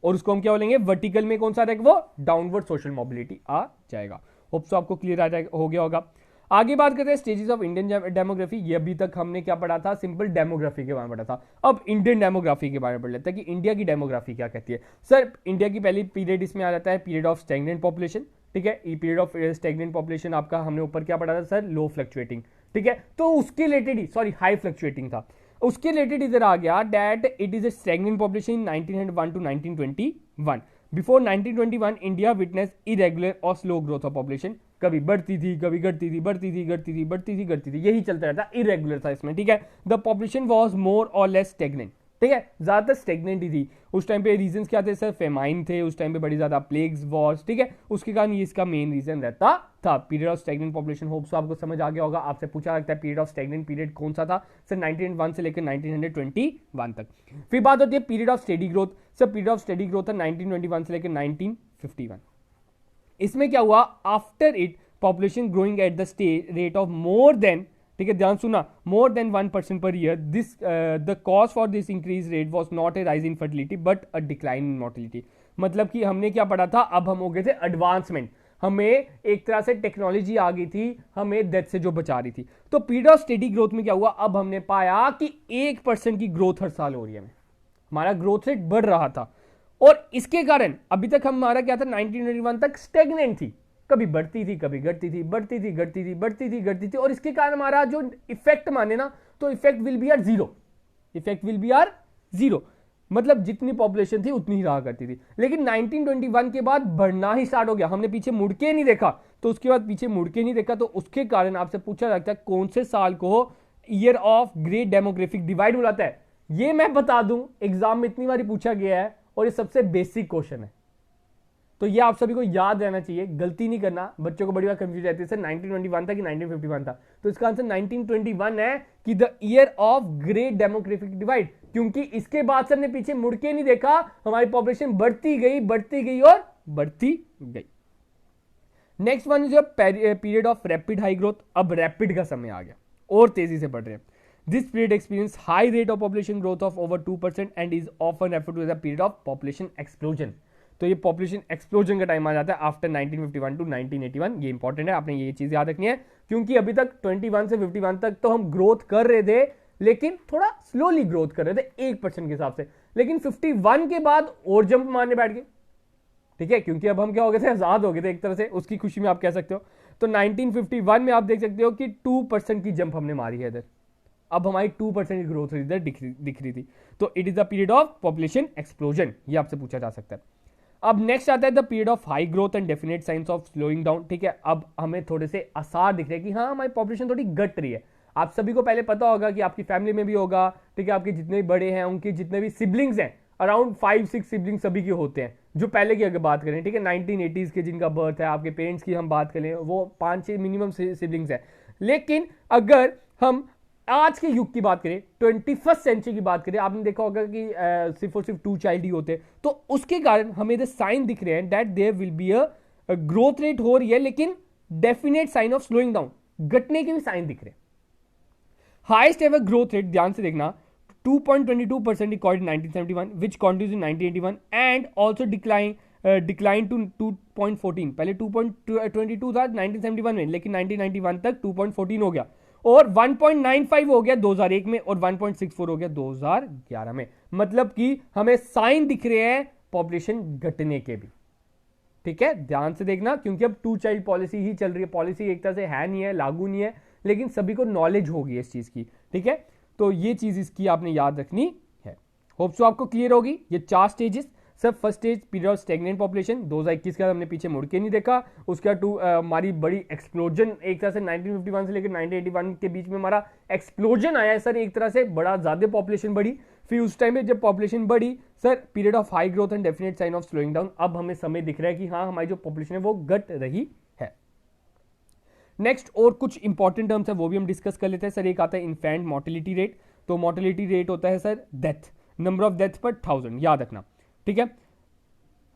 और उसको हम क्या बोलेंगे, वर्टिकल में कौन सा रहेगा, वो डाउनवर्ड सोशल मोबिलिटी आ जाएगा। होप सो आपको क्लियर हो गया होगा। आगे बात करते हैं स्टेजेस ऑफ इंडियन डेमोग्राफी। ये अभी तक हमने क्या पढ़ा था, सिंपल डेमोग्राफी के बारे में पढ़ा था। अब इंडियन डेमोग्राफी के बारे में पढ़ लेते हैं कि इंडिया की डेमोग्राफी क्या कहती है। सर इंडिया की पहली पीरियड इसमें आ जाता है पीरियड ऑफ स्टैग्नेंट पॉपुलेशन, ठीक है। ये पीरियड ऑफ स्टैग्नेंट पॉपुलेशन आपका हमने ऊपर क्या पढ़ा था सर, लो फ्लक्चुएटिंग, ठीक है। तो उसके रिलेटेड ही, सॉरी हाई फ्लक्चुएटिंग था, उसके रिलेटेड इधर आ गया that it is a stagnant population in 1901 to 1921। Before 1921 India witness irregular और स्लो ग्रोथ ऑफ पॉपुलेशन, कभी बढ़ती थी, कभी घटती थी, बढ़ती थी, घटती थी, बढ़ती थी, घटती थी, यही चलता रहता, इरेगुलर था इसमें, ठीक है। द पॉपुलेशन वाज मोर और लेस स्टेगनेंट, ठीक है, ज्यादातर स्टेगनेंट ही थी। उस टाइम पे रीजंस क्या थे सर, फेमाइन थे उस टाइम पे, बड़ी ज्यादा प्लेग्स वॉर्स, ठीक है, उसके कारण ये इसका मेन रीजन रहता था। Period of stagnant population, hope so आपको समझ आ गया होगा। आपसे पूछा लगता है पीरियड ऑफ स्टेगनेंट पीरियड कौन सा था सर, 1901 से लेकर 1921 तक। फिर बात होती है period of steady growth. Sir period of steady growth था 1921 से लेकर 1951। इसमें क्या हुआ, after it population growing at the rate of more than, ठीक है ध्यान सुना, more than 1% per year, this the cause for this increase rate was not a rise in fertility but a decline in mortality. मतलब कि हमने क्या पढ़ा था, अब हम हो गए थे एडवांसमेंट, हमें एक तरह से टेक्नोलॉजी आ गई थी, हमें डेथ से जो बचा रही थी। तो पीरियड ऑफ स्टेडी ग्रोथ में क्या हुआ, अब हमने पाया कि 1% की ग्रोथ हर साल हो रही है, हमारा ग्रोथ रेट बढ़ रहा था, और इसके कारण अभी तक हमारा क्या था, 1921 तक स्टेगनेंट थी, कभी बढ़ती थी, कभी घटती थी, बढ़ती थी, घटती थी, बढ़ती थी, घटती थी, और इसके कारण हमारा जो इफेक्ट माने ना, तो effect will be are zero, effect will be are zero, मतलब जितनी पॉपुलेशन थी उतनी ही रहा करती थी। लेकिन 1921 के बाद बढ़ना ही स्टार्ट हो गया, हमने पीछे मुड़ के नहीं देखा, तो उसके बाद पीछे मुड़ के नहीं देखा, तो उसके कारण आपसे पूछा जाता है कौन से साल को year of great demographic divide बुलाता है। ये मैं बता दूं, एग्जाम में इतनी बार पूछा गया है और ये सबसे बेसिक क्वेश्चन है, तो ये आप सभी को याद रहना चाहिए, गलती नहीं करना। बच्चों को बड़ी बार कंफ्यूज रहती है सर 1921 था कि 1951 था, तो इसका आंसर 1921 है कि the year of great demographic divide, क्योंकि इसके बाद सर ने पीछे मुड़ के नहीं देखा, हमारी पॉपुलेशन बढ़ती गई और बढ़ती गई। Next one is period of rapid high growth. अब रैपिड का समय आ गया और तेजी से बढ़ रहे हैं। This period experienced high rate of population growth of over 2% and is often referred to as a period of population explosion. तो ये पॉपुलेशन एक्सप्लोजन का टाइम आ जाता है आफ्टर 1951 टू 1981। ये इंपॉर्टेंट है, आपने ये चीज याद रखनी है, क्योंकि अभी तक 21 से 51 तक तो हम ग्रोथ कर रहे थे, लेकिन थोड़ा स्लोली ग्रोथ कर रहे थे 1% के हिसाब से, लेकिन 51 के बाद और जंप मारने बैठ गए, ठीक है, क्योंकि अब हम क्या हो गए थे, आजाद हो गए थे एक तरह से, उसकी खुशी में आप कह सकते हो। तो 1951 में आप देख सकते हो कि 2% की जंप हमने मारी है इधर, अब हमारी 2% की ग्रोथ इधर दिख रही थी, तो it is the period of population explosion, ये आपसे पूछा जा सकता है। अब नेक्स्ट आता है the period of high growth and definite science of slowing down, ठीक है। अब हमें थोड़े से आसार दिख रहे हैं कि हाँ हमारी पॉपुलेशन थोड़ी घट रही है। आप सभी को पहले पता होगा कि आपकी फैमिली में भी होगा, ठीक है, आपके जितने भी बड़े हैं उनके जितने भी सिबलिंग्स हैं, अराउंड 5-6 सिबलिंग्स सभी के होते हैं, जो पहले की अगर बात करें, ठीक है, 1980s के जिनका बर्थ है, आपके पेरेंट्स की हम बात करें, वो 5-6 मिनिमम सिबलिंग्स है। लेकिन अगर हम आज के युग की बात करें, 21st सेंचुरी की बात करें, आपने देखा होगा कि सिर्फ और सिर्फ 2 चाइल्ड ही होते हैं, तो उसके कारण हमें इधर साइन दिख रहे हैं that there will be a growth rate हो रही है, लेकिन definite sign of slowing down. घटने के भी साइन दिख रहे हैं। हाईएस्ट एवर ग्रोथ रेट, ध्यान से देखना, 2.22% recorded 1971 which continues in 1981 and also decline to 2.14। पहले 2.22 था 1971 में, लेकिन 1991 तक 2.14 हो गया, और 1.95 हो गया 2001 में, और 1.64 हो गया 2011 में। मतलब कि हमें साइन दिख रहे हैं पॉपुलेशन घटने के भी। ठीक है, ध्यान से देखना, क्योंकि अब 2 चाइल्ड पॉलिसी ही चल रही है। पॉलिसी एक तरह से है नहीं है, लागू नहीं है, लेकिन सभी को नॉलेज होगी इस चीज की। ठीक है, तो ये चीज इसकी आपने याद रखनी है। होप सो आपको क्लियर होगी ये 4 स्टेजेस। सब first stage period of stagnant population 2021 का हमने पीछे मुड़ के नहीं देखा। उसका हमारी बड़ी एक्सप्लोजन एक तरह से 1951 से लेकर 1981 के बीच में हमारा एक्सप्लोजन आया है सर, एक तरह से बड़ा ज्यादा पॉपुलेशन बढ़ी। फिर उस टाइम में जब पॉपुलेशन बढ़ी sir, period of high growth and definite sign of slowing down. अब हमें समय दिख रहा है कि हाँ, हमारी जो पॉपुलेशन है वो घट रही है। नेक्स्ट और कुछ इंपॉर्टेंट टर्म्स है वो भी हम डिस्कस कर लेते हैं सर। एक आता है इन्फेंट मोर्टेलिटी रेट। तो मोर्टेलिटी रेट होता है sir death, number of death पर 1000, याद रखना। ठीक है,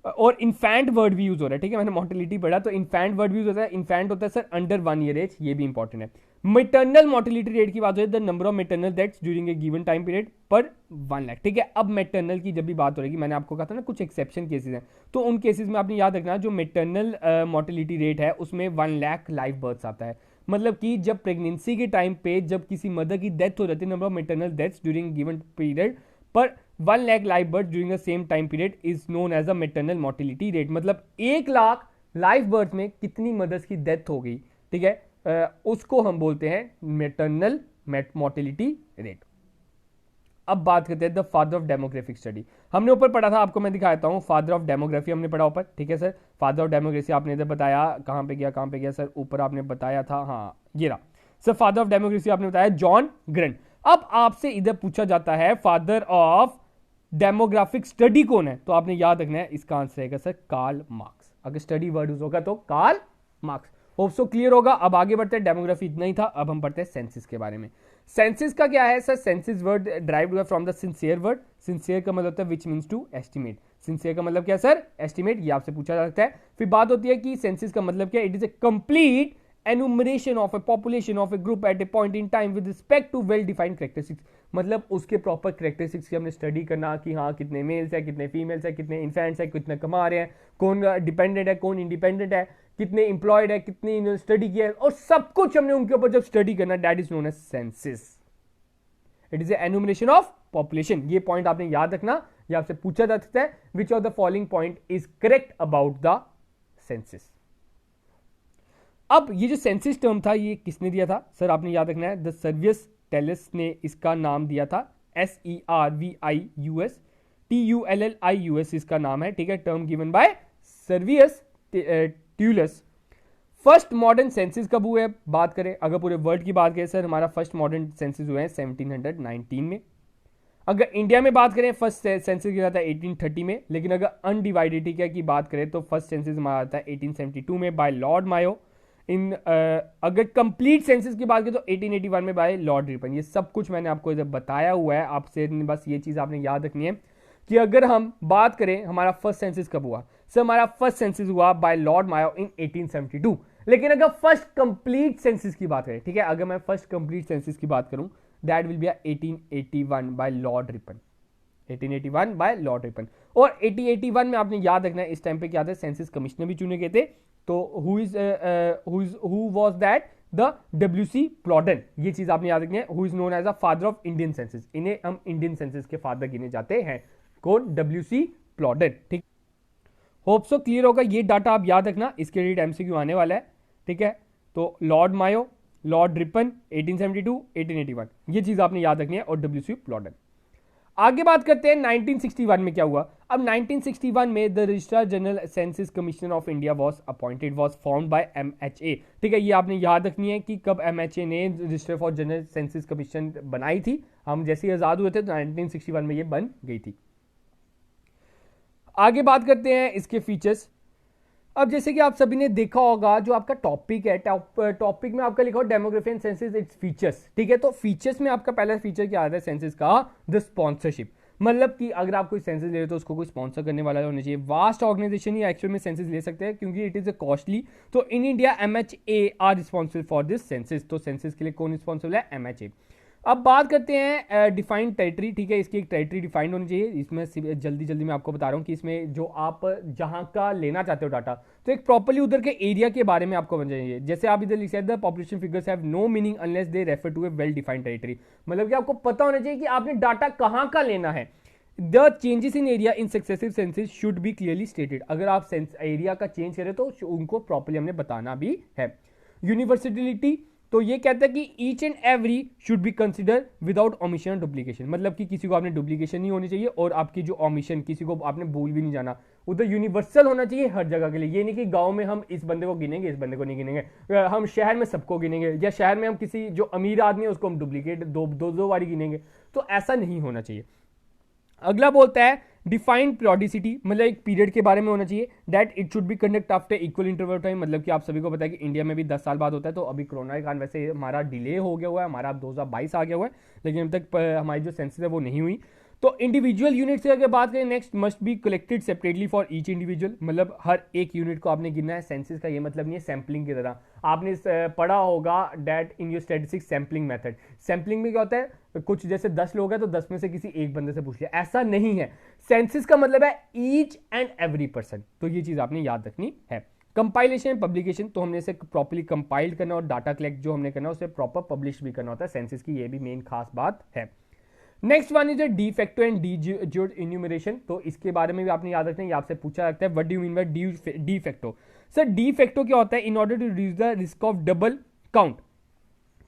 और इन्फेंट वर्ड भी यूज हो रहा है। ठीक है, मैंने मोर्टेलिटी पढ़ा तो इन्फेंट वर्ड भी यूज होता है। इन्फेंट होता है सर अंडर 1 ईयर एज, ये भी इंपॉर्टेंट है। मैटरनल मोर्टेलिटी रेट की बात हो the number of maternal deaths during a given time period per 1 lakh. ठीक है, अब मैटरनल की जब भी बात हो रही है, मैंने आपको कहा था ना कुछ एक्सेप्शन केसेस हैं, तो उन केसेस में आपने याद रखना जो मैटरनल मोर्टेलिटी रेट है उसमें 1 लाख लाइव बर्थ्स आता है। मतलब कि जब प्रेगनेंसी के टाइम पे जब किसी मदर की डेथ हो जाती है, number of maternal deaths during given period per 1 lakh live birth during the same time period is known as a maternal mortality rate. मतलब 1 लाख लाइव बर्थ में कितनी मदर्स की डेथ हो गई, ठीक है, उसको हम बोलते हैं मैटरनल मोर्टेलिटी रेट। अब बात करते हैं the father of demographic study. हमने ऊपर पढ़ा था, आपको मैं दिखाता हूं, फादर ऑफ डेमोग्राफी हमने पढ़ा ऊपर। ठीक है सर, फादर ऑफ डेमोग्राफी आपने इधर बताया, कहां पे गया सर, ऊपर आपने बताया था, हाँ ये रहा सर, फादर ऑफ डेमोग्राफी आपने बताया जॉन ग्रंट। अब आपसे इधर पूछा जाता है फादर ऑफ डेमोग्राफिक स्टडी कौन है, तो आपने याद रखना है इसका आंसर रहेगा सर कार्ल मार्क्स। अगर स्टडी वर्ड यूज होगा तो Karl Marx. Hope so clear होगा। अब आगे बढ़ते हैं, डेमोग्राफी इतना ही था, अब हम पढ़ते हैं सेंसिस के बारे में। सेंसिस का क्या है सर, सेंसिस वर्ड ड्राइव्ड हुआ from the censere word. Censere का मतलब होता है which means to estimate. Censere का मतलब क्या सर, एस्टिमेट, ये आपसे पूछा जा सकता है। फिर बात होती है कि सेंसिस का मतलब क्या, it is A complete enumeration of a population of a group at a point in time with respect to well defined characteristics। मतलब उसके प्रॉपर कैरेक्टरिस्टिक्स की हमने स्टडी करना कि हाँ कितने मेल्स है, कितने फीमेल्स है, कितने इन्फेंट्स है, कितने कमा रहे हैं, कौन डिपेंडेंट है, कौन इंडिपेंडेंट है, कितने एम्प्लॉयड है, कितनी स्टडी किया है, और सब कुछ हमने उनके ऊपर जब स्टडी करना, that is known as census. It is enumeration of population. ये पॉइंट आपने याद रखना, ये आपसे पूछा जा सकता है, which of the following point is correct about the census. अब ये जो सेंसिस टर्म था ये किसने दिया था सर, आपने याद रखना है द सर्वियस टेलिस ने इसका नाम दिया था, SERVIUS TULLIUS इसका नाम है। ठीक है, term given by Servius Tullius. First modern census कब हुए बात करें, अगर पूरे वर्ल्ड की बात करें सर, हमारा फर्स्ट मॉडर्न सेंसिस हुए हैं 1719 में। अगर इंडिया में बात करें फर्स्ट सेंसिस किया था 1830 में, लेकिन अगर अनडिवाइडेड एरिया की बात करें तो फर्स्ट सेंसिस हमारा आता है 1872 में बाय लॉर्ड मायो। अगर कंप्लीट सेंसिस की बात करें तो 1881 में बाय लॉर्ड रिपन। ये सब कुछ मैंने आपको इधर बताया हुआ है, आपसे बस ये चीज आपने याद रखनी है कि अगर हम बात करें हमारा फर्स्ट सेंसिस कब हुआ सर, हमारा फर्स्ट सेंसिस हुआ बाय लॉर्ड मायो इन 1872। लेकिन अगर फर्स्ट कंप्लीट सेंसिस की बात करें, ठीक है, अगर मैं फर्स्ट कंप्लीट सेंसिस की बात करूं, that will be 1881 by Lord Ripon. 1881 by Lord Ripon. और 1881 में आपने याद रखना है इस टाइम पे क्या था, सेंसिस कमिश्नर भी चुने गए थे। तो who was that, the WC Plowden. ये चीज आपने याद रखनी है, who is known as a father of Indian census. इन्हें हम इंडियन सेंसिस के फादर गिने जाते हैं, कौन, WC प्लॉडन। ठीक, होप सो क्लियर होगा। ये डाटा आप याद रखना, इसके लिए MCQ आने वाला है। ठीक है, तो लॉर्ड मायो, लॉर्ड रिपन 1872 1881, ये चीज आपने याद रखनी है, और WC प्लॉडन। आगे बात करते हैं 1961 में क्या हुआ। अब 1961 में the registrar general census commission of India was appointed, was formed by MHA। ठीक है, ये आपने याद रखनी है कि कब MHA ने register for general census commission बनाई थी। हम जैसे ही आजाद हुए थे तो 1961 में ये बन गई थी। आगे बात करते हैं इसके फीचर्स। अब जैसे कि आप सभी ने देखा होगा, जो आपका टॉपिक है, टॉपिक में आपका लिखा हो demography and census its features. ठीक है, तो फीचर्स में आपका पहला फीचर क्या आता है सेंसिस का, द स्पॉन्सरशिप। मतलब कि अगर आप कोई सेंसस ले रहे हो तो उसको कोई स्पॉन्सर करने वाला होना चाहिए। वास्ट ऑर्गेनाइजेशन ही एक्चुअल में सेंसस ले सकते हैं क्योंकि इट इज अ कॉस्टली। तो in India MHA are responsible for this census. तो सेंसस के लिए कौन रिस्पॉन्सिबल है? MHA। अब बात करते हैं डिफाइंड टेरिटरी। ठीक है, इसकी एक टेरिटरी डिफाइंड होनी चाहिए। इसमें जल्दी जल्दी मैं आपको बता रहा हूँ कि इसमें जो आप जहां का लेना चाहते हो डाटा, तो एक प्रॉपर्ली उधर के एरिया के बारे में आपको समझना चाहिए। जैसे आप इधर लिखे the population figures have no meaning unless they refer to a well defined territory. मतलब कि आपको पता होना चाहिए कि आपने डाटा कहां का लेना है। The changes in area in successive senses should be clearly stated. अगर आप एरिया का चेंज करें तो उनको प्रॉपर्ली हमने बताना भी है। यूनिवर्सिटी, तो ये कहता है कि each and every should be consider without omission और डुप्लीकेशन। मतलब कि किसी को आपने डुप्लीकेशन नहीं होनी चाहिए और आपकी जो ओमिशन, किसी को आपने भूल भी नहीं जाना। उधर यूनिवर्सल होना चाहिए हर जगह के लिए। ये नहीं कि गांव में हम इस बंदे को गिनेंगे, इस बंदे को नहीं गिनेंगे, हम शहर में सबको गिनेंगे, या शहर में हम किसी जो अमीर आदमी है उसको हम डुप्लीकेट दो बारी गिनेंगे। तो ऐसा नहीं होना चाहिए। अगला बोलता है डिफाइंड पीरियोडिसिटी, मतलब एक पीरियड के बारे में होना चाहिए। That it should be conduct after equal interval time. मतलब कि आप सभी को पता है कि इंडिया में भी 10 साल बाद होता है। तो अभी कोरोना के कारण वैसे हमारा डिले हो गया हुआ है, हमारा 2022 आ गया हुआ है, लेकिन अब तक हमारी जो सेंसस है वो नहीं हुई। तो इंडिविजुअल यूनिट से अगर बात करें, next must be collected separately for each individual. मतलब हर एक यूनिट को आपने गिनना है। सेंसस का ये मतलब नहीं है सैंपलिंग की तरह। आपने पढ़ा होगा that in your statistics sampling method. Sampling में क्या होता है, कुछ जैसे 10 लोग हैं तो 10 में से किसी एक बंदे से पूछ लिया, ऐसा नहीं है। सेंसस का मतलब है ईच एंड एवरी पर्सन। तो ये चीज आपने याद रखनी है। कंपाइलेशन एंड पब्लिकेशन, तो हमने इसे प्रॉपर्ली कंपाइल करना और डाटा कलेक्ट जो हमने करना उसे प्रॉपर पब्लिश भी करना होता है। सेंसस की ये भी मेन खास बात है। Next one is de facto and D jure enumeration. तो इसके बारे में भी आपने याद रखना है, ये आपसे पूछा जाता है what do you mean by de facto. Sir de facto क्या होता है? In order to reduce the risk of double count,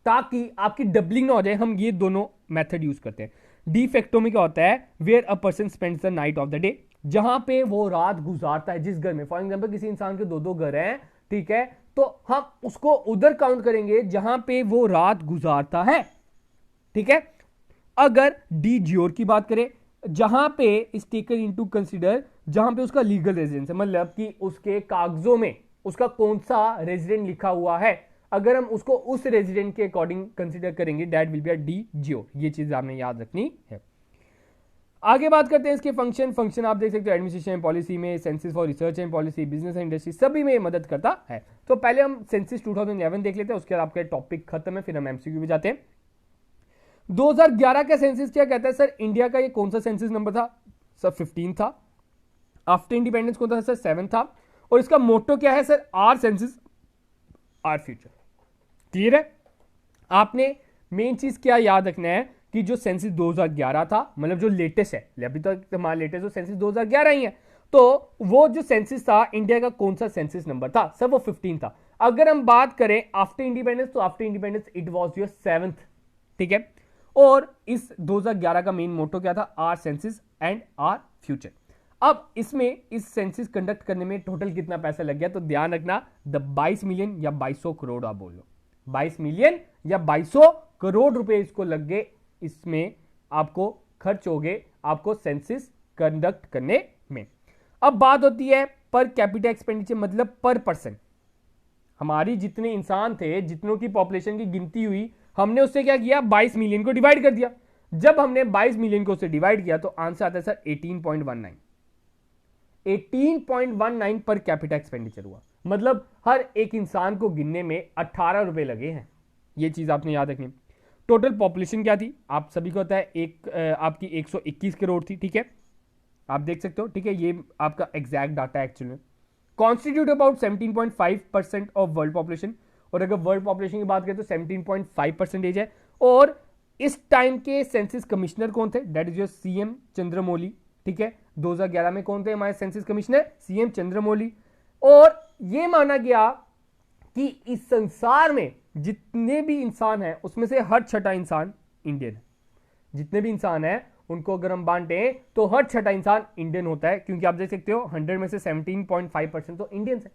ताकि आपकी डबलिंग ना हो जाए, हम ये दोनों मेथड यूज करते हैं। डी फैक्टो में क्या होता है? Where a person spends the night of the day, जहां पे वो रात गुजारता है जिस घर में। फॉर एग्जाम्पल किसी इंसान के दो घर हैं, ठीक है, तो हम उसको उधर काउंट करेंगे जहां पे वो रात गुजारता है। ठीक है। अगर डी ज्योर की बात करें, जहां पे इज टेकन इनटू कंसीडर, जहां पे उसका लीगल रेजिडेंस है, मतलब कि उसके कागजों में उसका कौन सा रेजिडेंट लिखा हुआ है, अगर हम उसको उस रेजिडेंट के अकॉर्डिंग कंसीडर करेंगे, that will be a D jure. ये चीज आपने याद रखनी है। आगे बात करते हैं इसके फंक्शन आप देख सकते हो एडमिनिस्ट्रेशन एंड पॉलिसी में, census for research and policy, business and industry, सभी में मदद करता है। तो पहले हम सेंसस 2011 देख लेते हैं, उसके बाद आपका टॉपिक खत्म है, फिर हम एमसीक्यू भी जाते हैं। 2011 का सेंसस क्या कहता है? सर इंडिया का ये कौन सा सेंसस नंबर था? सर 15 था। आफ्टर इंडिपेंडेंस कौन था? सर 7 था। और इसका मोटो क्या है? Sir our census our future. Clear है? आपने मेन चीज क्या याद रखना है कि जो सेंसस 2011 था, मतलब जो लेटेस्ट है, अभी तो हमारा लेटेस्ट जो सेंसस 2011 ही है, तो वो जो सेंसस था इंडिया का कौन सा सेंसस नंबर था? सर वो 15 था। अगर हम बात करें आफ्टर इंडिपेंडेंस, तो after independence it was your 7th। ठीक है। और इस 2011 का मेन मोटो क्या था? Our census and our future. अब इसमें इस सेंसस कंडक्ट करने में टोटल कितना पैसा लग गया? तो ध्यान रखना, द 22 मिलियन या 2200 करोड़ आप बोल लो, 22 मिलियन या 2200 करोड़ रुपए इसको लग गए। इसमें आपको खर्च हो गए आपको सेंसस कंडक्ट करने में। अब बात होती है पर कैपिटा एक्सपेंडिचर, मतलब पर पर्सन। हमारी जितने इंसान थे, जितनों की पॉपुलेशन की गिनती हुई, हमने उससे क्या किया? 22 मिलियन को डिवाइड कर दिया। जब हमने 22 मिलियन को उससे डिवाइड किया तो आंसर आता है सर 18.19। 18.19 पर कैपिटा एक्सपेंडिचर हुआ, मतलब हर एक इंसान को गिनने में 18 रुपए लगे हैं। यह चीज आपने याद रखनी। टोटल पॉपुलेशन क्या थी? आप सभी को पता है आपकी 121 करोड़ थी। ठीक है, आप देख सकते हो। ठीक है, ये आपका एग्जैक्ट डाटा एक्चुअल में constitute about 17.5% of world population. और अगर वर्ल्ड पॉपुलेशन की बात करें तो 17.5% है। और इस टाइम के सेंसस कमिश्नर कौन थे? That is your CM Chandramouli. ठीक है, 2011 में कौन थे हमारे सेंसस कमिश्नर? सीएम चंद्रमौली। और यह माना गया कि इस संसार में जितने भी इंसान हैं उसमें से हर छठा इंसान इंडियन है। जितने भी इंसान हैं उनको अगर हम बांटे तो हर छठा इंसान इंडियन होता है, क्योंकि आप देख सकते हो 100 में से 17.5% तो इंडियंस है।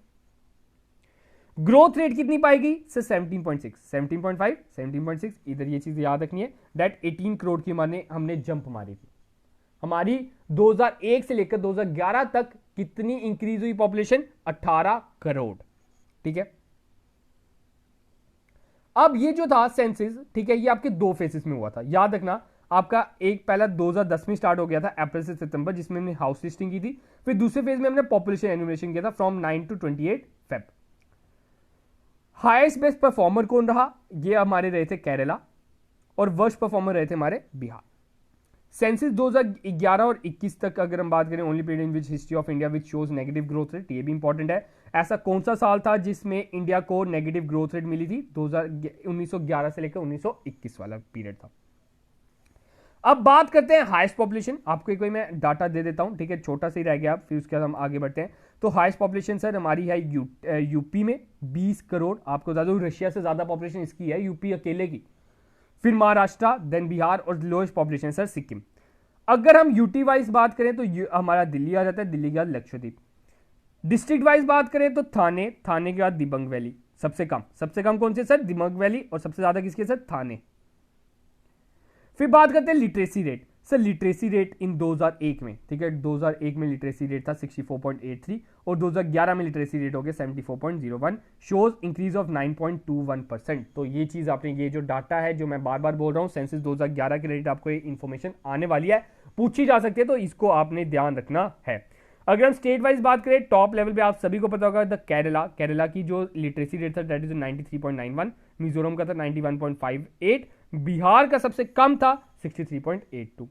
ग्रोथ रेट कितनी पाएगी? सर 17.6, 17.5, 17.6। इधर ये चीज याद रखनी है, दैट 18 करोड़ की हमने जंप मारी थी। हमारी 2001 से लेकर 2011 तक कितनी इंक्रीज हुई पॉपुलेशन? 18 करोड़। ठीक है, अब ये जो था सेंसस, ठीक है, ये आपके दो फेसेस में हुआ था। याद रखना, आपका एक पहला 2010 में स्टार्ट हो गया था अप्रैल से सितंबर, जिसमें हमने हाउस लिस्टिंग की थी। फिर दूसरे फेज में हमने पॉपुलेशन एनुमरेशन किया था from 9 to 28 Feb. Highest best performer कौन रहा? ये हमारे रहे थे केरला, और वर्स्ट परफॉर्मर रहे थे हमारे बिहार। सेंसस 2011 और 21 तक अगर हम बात करें, only period in which history of India which shows negative growth rate, ये भी इंपॉर्टेंट है। ऐसा कौन सा साल था जिसमें इंडिया को नेगेटिव ग्रोथ रेट मिली थी? 1911 से लेकर 1921 वाला पीरियड था। अब बात करते हैं हाईएस्ट पॉपुलेशन। आपको एक कोई मैं डाटा दे देता हूं, ठीक है, छोटा सा ही रह गया, फिर उसके बाद हम आगे बढ़ते हैं। तो हाईएस्ट पॉपुलेशन सर हमारी है यूपी में 20 करोड़। आपको बता दूं रशिया से ज्यादा पॉपुलेशन इसकी है, यूपी अकेले की। फिर महाराष्ट्र, देन बिहार, और लोएस्ट पॉपुलेशन सर सिक्किम। अगर हम यूटी वाइज बात करें तो हमारा दिल्ली आ जाता है, दिल्ली के बाद लक्षद्वीप। डिस्ट्रिक्ट वाइज बात करें तो थाने, थाने के बाद दिबांग वैली। सबसे कम कौन से सर? दिबांग वैली। और सबसे ज्यादा किसके सर? थाने। फिर बात करते हैं literacy rate. Sir literacy rate in 2001 में, ठीक है, 2001 में लिटरेसी रेट था 64.83 और 2011 में लिटरेसी रेट हो गया 74.01, शोज इंक्रीज ऑफ 9.21%। तो ये चीज आपने, ये जो डाटा है जो मैं बार बार बोल रहा हूं, सेंसस 2011 के रिलेटेड आपको ये इंफॉर्मेशन आने वाली है, पूछी जा सकती है, तो इसको आपने ध्यान रखना है। अगर हम स्टेट वाइज बात करें, टॉप लेवल पे आप सभी को पता होगा द केरला की जो लिटरेसी रेट था दैट इज 93.91, मिजोरम का था 91.58, बिहार का सबसे कम था 63.82।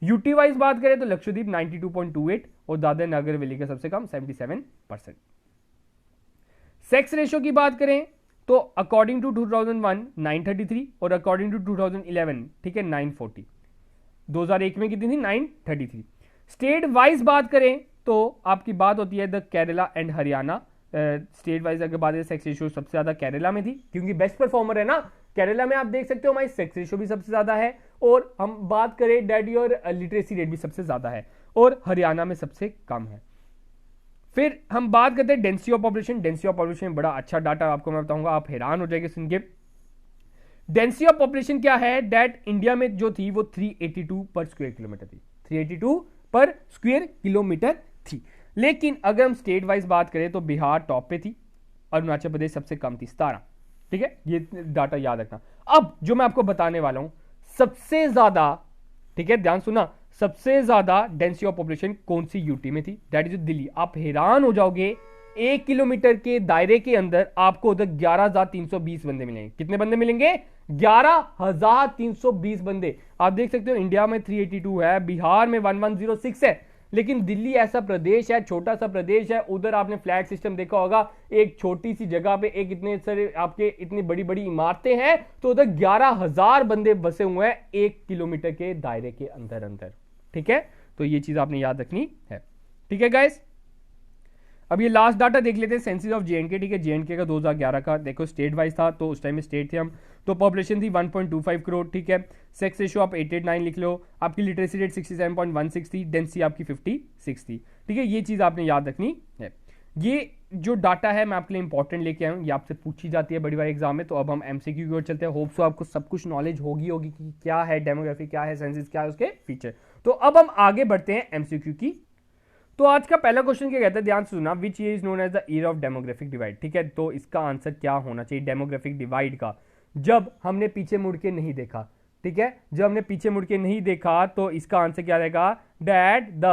यूटी वाइज बात करें तो लक्षद्वीप 92.28 और दादर नगर हवेली का सबसे कम 77%। सेक्स रेशियो की बात करें तो अकॉर्डिंग टू 2001 933 और अकॉर्डिंग टू 2011, ठीक है, 940। 2001 में कितनी थी? 933। स्टेट वाइज बात करें तो आपकी बात होती है the Kerala and Haryana. State wise अगर बात करें सेक्स रेशियो सबसे ज्यादा केरला में थी, क्योंकि बेस्ट परफॉर्मर है ना केरला में। आप देख सकते हो हमारी सेक्स रेशियो भी सबसे ज्यादा है, और हम बात करें डेट योर लिटरेसी रेट भी सबसे ज्यादा है, और हरियाणा में सबसे कम है। फिर हम बात करते हैं density of population. Density of population में बड़ा अच्छा डाटा आपको मैं बताऊंगा, आप हैरान हो जाएंगे सुन के। डेंसिटी ऑफ पॉपुलेशन क्या है? डेट इंडिया में जो थी वो 382 पर स्क्वायर किलोमीटर थी, 382 पर स्क्वायर किलोमीटर थी। लेकिन अगर हम स्टेट वाइज बात करें तो बिहार टॉप पे थी, अरुणाचल प्रदेश सबसे कम थी 17, ठीक है, ये डाटा याद रखना। अब जो मैं आपको बताने वाला हूं सबसे ज्यादा, ठीक है, ध्यान सुना, सबसे ज्यादा डेंसिटी ऑफ पॉपुलेशन कौन सी यूटी में थी? That is Delhi. आप हैरान हो जाओगे, 1 किलोमीटर के दायरे के अंदर आपको उधर 11,320 बंदे मिलेंगे। कितने बंदे मिलेंगे? 11,320 बंदे। आप देख सकते हो इंडिया में 382 है, बिहार में 1106 है, लेकिन दिल्ली ऐसा प्रदेश है, छोटा सा प्रदेश है, उधर आपने फ्लैट सिस्टम देखा होगा, एक छोटी सी जगह पे एक इतने सारे आपके इतनी बड़ी बड़ी इमारतें हैं, तो उधर 11,000 बंदे बसे हुए हैं 1 किलोमीटर के दायरे के अंदर अंदर, ठीक है। तो ये चीज आपने याद रखनी है, ठीक है गाइस। अब ये लास्ट डाटा देख लेते हैं सेंसस ऑफ जेएंडके, ठीक है। जेएंडके का 2011 का देखो स्टेट वाइज था, तो उस टाइम में स्टेट थे हम, तो पॉपुलेशन थी 1.25 करोड़, ठीक है। सेक्स रेशियो आप 889 लिख लो, आपकी लिटरेसी रेट 67.16 थी, डेंसिटी आपकी 56 थी, ठीक है। ये चीज आपने याद रखनी है। ये जो डाटा है मैं आपके लिए इंपॉर्टेंट लेके आया हूं, ये आपसे पूछी जाती है बड़ी बार एग्जाम में। तो अब हम एमसीक्यू की ओर चलते हैं। होप सो आपको सब कुछ नॉलेज होगी कि क्या है डेमोग्राफी, क्या है सेंसस, क्या है उसके फीचर। तो अब हम आगे बढ़ते हैं एमसीक्यू की। तो आज का पहला क्वेश्चन क्या कहता है, ध्यान से सुना, which year is known as the year of demographic divide, ठीक है। तो इसका आंसर क्या होना चाहिए डेमोग्राफिक डिवाइड का? जब हमने पीछे मुड़ के नहीं देखा, ठीक है, जब हमने पीछे मुड़ के नहीं देखा, तो इसका आंसर क्या रहेगा? दैट द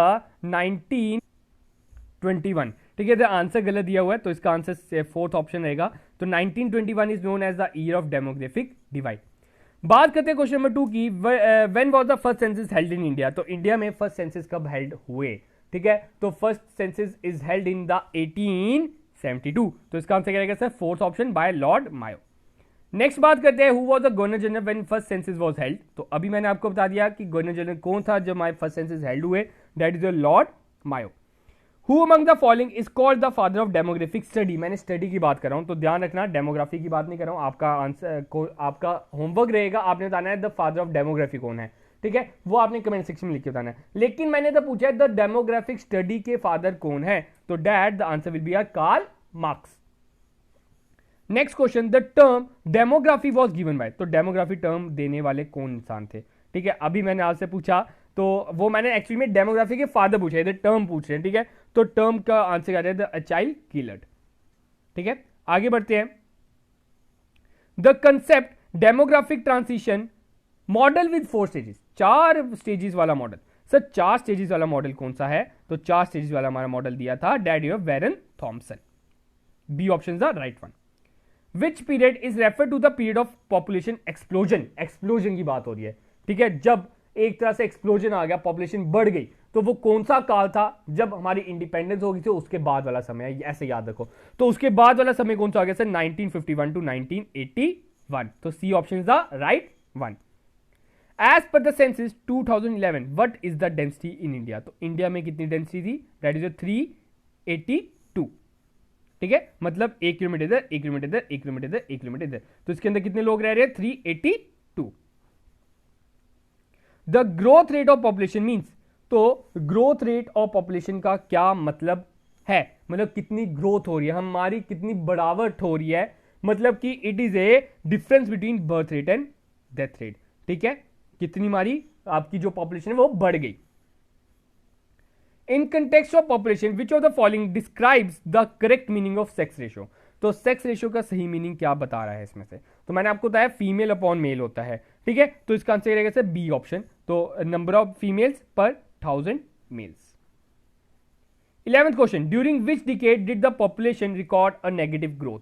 1921, ठीक है। आंसर गलत दिया हुआ है, तो इसका आंसर फोर्थ ऑप्शन रहेगा। तो 1921 is known as the year of demographic divide. बात करते हैं क्वेश्चन नंबर 2 की, when was the first census held in India. तो इंडिया में फर्स्ट सेंसस कब हेल्ड हुए, ठीक है। तो first census is held in the 1872, तो इसका आंसर क्या रहेगा sir? Fourth option, by Lord Mayo. Next बात करते हैं, who was the governor general when first census was held. तो अभी मैंने आपको बता दिया कि गवर्नर जनरल कौन था जब हमारे फर्स्ट सेंसस हेल्ड हुए, that is Lord Mayo. Who among the following is called the father of demographic study. मैंने स्टडी की बात कर रहा हूं, तो ध्यान रखना डेमोग्राफी की बात नहीं कर रहा हूं। आपका आंसर आपका होमवर्क रहेगा, आपने बताना है द फादर ऑफ डेमोग्राफी कौन है, ठीक है, वो आपने कमेंट सेक्शन में लिख के बताना है। लेकिन मैंने तो पूछा है द डेमोग्राफिक स्टडी के फादर कौन है, तो that the answer will be Karl Marx. Next question, the term demography was given by. तो डेमोग्राफी टर्म देने वाले कौन इंसान थे, ठीक है। अभी मैंने आपसे पूछा, तो वो मैंने एक्चुअली में डेमोग्राफी के फादर पूछे, इधर टर्म पूछ रहे हैं, ठीक है। तो टर्म का आंसर क्या है? द अचाइल गिलर्ड, ठीक है। आगे बढ़ते हैं, the concept demographic transition model with 4 stages. 4 stages वाला मॉडल। सर 4 स्टेजेस वाला मॉडल कौन सा है? तो 4 स्टेजेस वाला हमारा मॉडल दिया था daddy of Warren Thompson. B option the right one. Which period is refer to the period of population explosion? Explosion की बात हो रही है, ठीक है, जब एक तरह से एक्सप्लोजन आ गया, पॉपुलेशन बढ़ गई, तो वो कौन सा काल था? जब हमारी इंडिपेंडेंस हो गई थी उसके बाद वाला समय, ऐसे याद रखो। तो उसके बाद वाला समय कौन सा आ गया सर? 1951 टू 1981। तो C option is the right one. As per the census 2011 what is the density in India? तो इंडिया में कितनी डेंसिटी थी? दैट इज 382, ठीक है, मतलब 1 किलोमीटर इधर, 1 किलोमीटर इधर, 1 किलोमीटर इधर, 1 किलोमीटर इधर। तो इसके अंदर कितने लोग रह रहे हैं? 382। The growth rate of population means, तो ग्रोथ रेट ऑफ पॉपुलेशन का क्या मतलब है? मतलब कितनी ग्रोथ हो रही है, हमारी कितनी बढ़ावट हो रही है, मतलब कि it is A difference between birth rate and death rate, ठीक है, कितनी हमारी आपकी जो पॉपुलेशन है वो बढ़ गई। In context of population which of the following describes the correct meaning of sex ratio? तो सेक्स रेशियो का सही मीनिंग क्या बता रहा है इसमें से? तो मैंने आपको बताया फीमेल अपॉन मेल होता है, ठीक है, तो इसका आंसर रहेगा सर बी ऑप्शन। तो number of females per 1000 males. 11th question, during which decade did the population record a negative growth?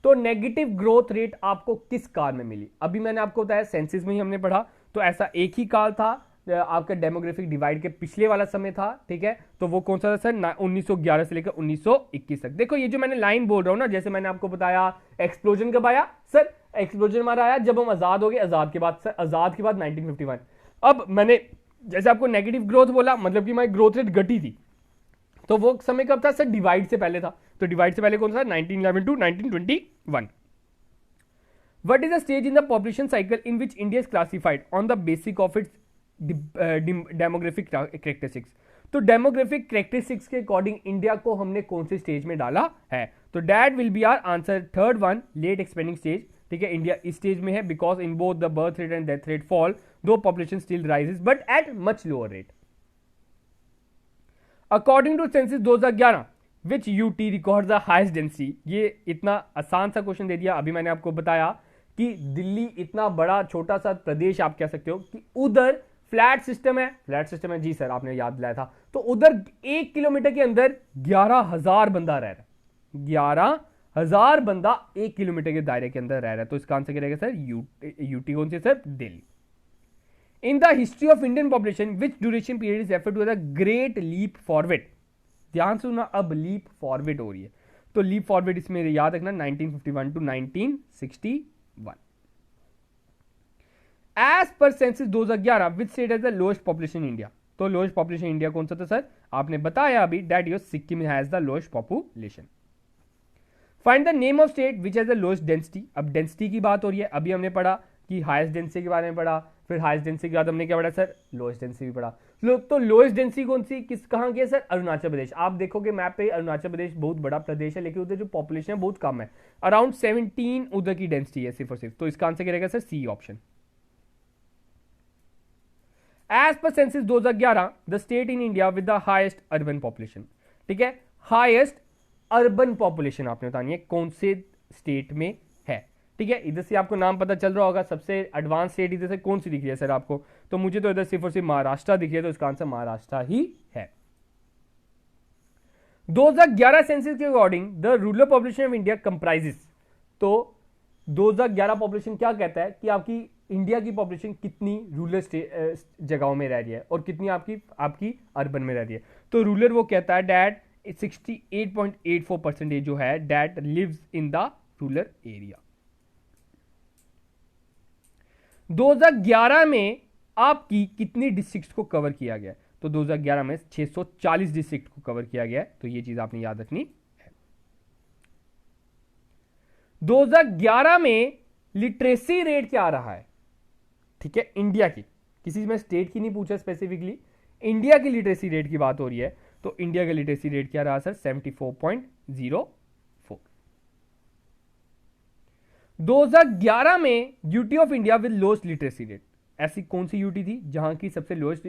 तो नेगेटिव ग्रोथ रेट आपको किस काल में मिली? अभी मैंने आपको बताया सेंसिस में ही हमने पढ़ा, तो ऐसा एक ही काल था आपका डेमोग्राफिक डिवाइड के पिछले वाला समय था, ठीक है, तो वो कौन सा था सर? 1911 से लेकर 1921 तक। देखो ये जो मैंने लाइन बोल रहा हूं ना, जैसे मैंने आपको बताया एक्सप्लोजन कब आया सर? एक्सप्लोजन हमारा आया जब हम आजाद हो गए, आजाद के बाद सर, आजाद के बाद 1951। अब मैंने जैसे आपको नेगेटिव ग्रोथ बोला, मतलब कि हमारी ग्रोथ रेट घटी थी, तो वो समय कब था सर? डिवाइड से पहले था। तो डिवाइड से पहले कौन सा? 1911 to 1921। What is the stage in the population cycle in which India is classified on the basis of its demographic characteristics? तो डेमोग्राफिक कैरेक्टरिस्टिक्स के अकॉर्डिंग इंडिया को हमने कौन से स्टेज में डाला है? तो that will be our answer third one, late expanding stage, ठीक है, इंडिया इस स्टेज में है because in both the birth rate and death rate fall, though population still rises but at much lower rate. According to census 2011 which UT recorded the highest density? ये इतना आसान सा क्वेश्चन दे दिया। अभी मैंने आपको बताया कि दिल्ली इतना बड़ा छोटा सा प्रदेश आप कह सकते हो कि उधर फ्लैट सिस्टम है, फ्लैट सिस्टम है जी सर, आपने याद दिलाया था, तो उधर 1 किलोमीटर के अंदर 11,000 बंदा रह रहा है, 11,000 बंदा 1 किलोमीटर के दायरे के अंदर रह रहा है। तो इसका आंसर क्या रहेगा सर? यूटी कौन सी sir? Delhi. In the history of Indian population which duration period is referred to the great leap forward? ध्यान से सुना, अब लीप फॉरवर्ड हो रही है, तो लीप फॉरवर्ड इसमें याद रखना 1951 to 1961। As per census 2011 which state has the lowest population India? तो लोएस्ट पॉपुलेशन इंडिया कौन सा था सर? आपने बताया अभी, that is Sikkim has the lowest population. Find the name of state which has the lowest density. अब डेंसिटी की बात हो रही है, अभी हमने पढ़ा कि हाईएस्ट डेंसिटी के बारे में पढ़ा, फिर हाईएस्ट डेंसिटी के बाद हमने क्या पढ़ा सर? लोएस्ट डेंसिटी भी पढ़ा। तो लोएस्ट डेंसिटी कौन सी, किस कहां की है सर? अरुणाचल प्रदेश। आप देखोगे मैप पे अरुणाचल प्रदेश बहुत बड़ा प्रदेश है, लेकिन उधर जो पॉपुलेशन है बहुत कम है, अराउंड 17 उधर की डेंसिटी है सिर्फ और सिर्फ। तो इसका आंसर क्या रहेगा sir? C option. As per census 2011 the state in India with the highest urban population, ठीक है, हाईएस्ट अर्बन पॉपुलेशन आपने बतानी है कौन से स्टेट में है, ठीक है। इधर से आपको नाम पता चल रहा होगा, सबसे एडवांस स्टेट इधर से कौन सी दिख रही है सर आपको? तो मुझे तो इधर सिर्फ और सिर्फ महाराष्ट्र दिख रही है, तो इसका आंसर महाराष्ट्र ही है। 2011 सेंसस के according the rural population of India comprises, तो 2011 पॉपुलेशन क्या कहता है कि आपकी इंडिया की पॉपुलेशन कितनी रूरल जगहों में रह रही है और कितनी आपकी अर्बन में रह रही है। तो रूरल वो कहता है डैट 68.84% जो है that lives in the rural area. 2011 में आपकी कितनी डिस्ट्रिक्ट को कवर किया गया? तो 2011 में 640 डिस्ट्रिक्ट को कवर किया गया है, तो ये चीज आपने याद रखनी है। 2011 में लिटरेसी रेट क्या आ रहा है? ठीक है, इंडिया की, किसी में स्टेट की नहीं पूछा स्पेसिफिकली, इंडिया की लिटरेसी रेट की बात हो रही है, तो इंडिया का लिटरेसी रेट क्या रहा सर? 74.04। 2011 में UT of India with lowest literacy rate, ऐसी कौन सी यूटी थी जहां की सबसे लोएस्ट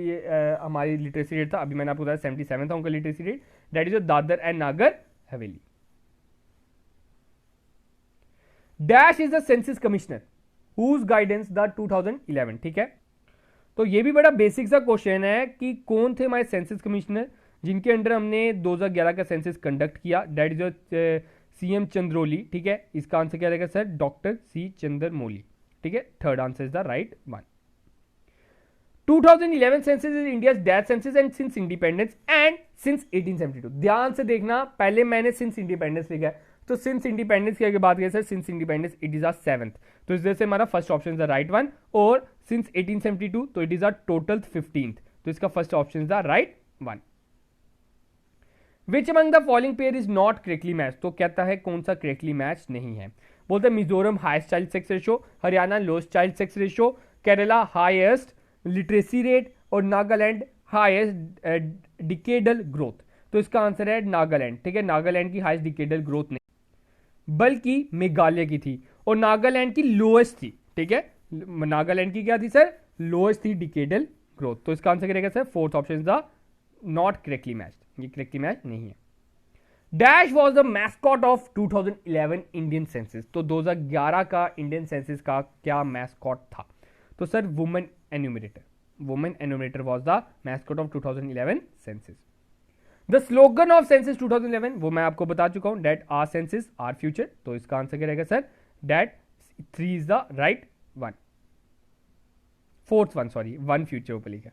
हमारी लिटरेसी रेट था? अभी मैंने आपको बताया 77 था उनका literacy rate, that is Dadra and Nagar Haveli. Dash is the census commissioner whose guidance the 2011, ठीक है। तो ये भी बड़ा बेसिक सा क्वेश्चन है कि कौन थे हमारे सेंसस कमिश्नर जिनके अंडर हमने 2011 का सेंसस कंडक्ट किया, दैट इज सीएम चंद्रोली। ठीक है, इसका आंसर क्या रहेगा सर? Doctor C Chandramouli. ठीक है, third answer is the right one. 2011 census is India's death census and since independence and since 1872। ध्यान से देखना, पहले मैंने सिंस इंडिपेंडेंस लिखा है, तो सिंस इंडिपेंडेंस की बात करें sir, since independence it is a 7th, तो इस वजह से हमारा first option is the right one. और सिंस 1872 तो it is a total 15th, तो इसका first option is the right one. Which among the following pair is not correctly match, तो कहता है कौन सा करेक्टली मैच नहीं है। बोलते हैं Mizoram highest child sex ratio, Haryana lowest child sex ratio, Kerala highest literacy rate और नागालैंड हाईएस्ट डिकेडल ग्रोथ। तो इसका आंसर है नागालैंड। ठीक है, नागालैंड की हाईएस्ट डिकेडल ग्रोथ नहीं बल्कि मेघालय की थी, और नागालैंड की लोएस्ट थी। ठीक है, नागालैंड की क्या थी सर? लोएस्ट थी डिकेडल ग्रोथ। तो इसका आंसर क्या रहेगा sir? Fourth option is the not correctly match, ये करेक्टली मैच नहीं है। Dash was the mascot of 2011 Indian census, तो 2011 का इंडियन सेंसस का क्या मैस्कॉट था? तो sir women enumerator, women enumerator was the mascot of 2011 census. The slogan of census 2011 वो मैं आपको बता चुका हूं, that our census our future. तो इसका आंसर क्या रहेगा sir? That 3 is the right one, fourth one, sorry one future ऊपर लिखा,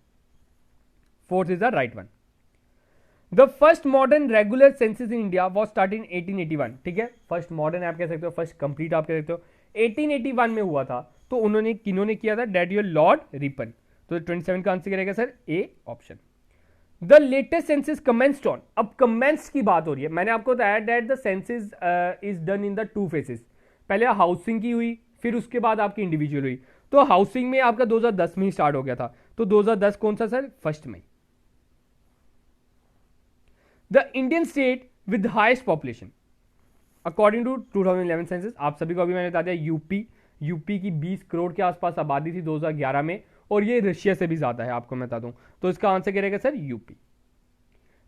fourth is the right one. The first modern regular census in India was start in 1881। ठीक है, फर्स्ट मॉडर्न आप कह सकते हो, फर्स्ट कंप्लीट आप कह सकते हो, 1881 में हुआ था। तो उन्होंने किन्होंने किया था? That your Lord Ripon. तो 27 का आंसर क्या रहेगा sir? A option. The latest census commenced on, अब कमेंस की बात हो रही है। मैंने आपको बताया that the census is done in the 2 phases, पहले हाउसिंग की हुई, फिर उसके बाद आपकी इंडिविजुअल हुई। तो हाउसिंग में आपका 2010 में ही स्टार्ट हो गया था, तो 2010 कौन सा सर? 1 मई। The Indian state with highest population according to 2011 census, आप सभी को अभी मैंने बता दिया, यूपी की 20 करोड़ के आसपास आबादी थी 2011 में, और ये रशिया से भी ज्यादा है, आपको मैं बता दूं। तो इसका आंसर क्या रहेगा sir? UP.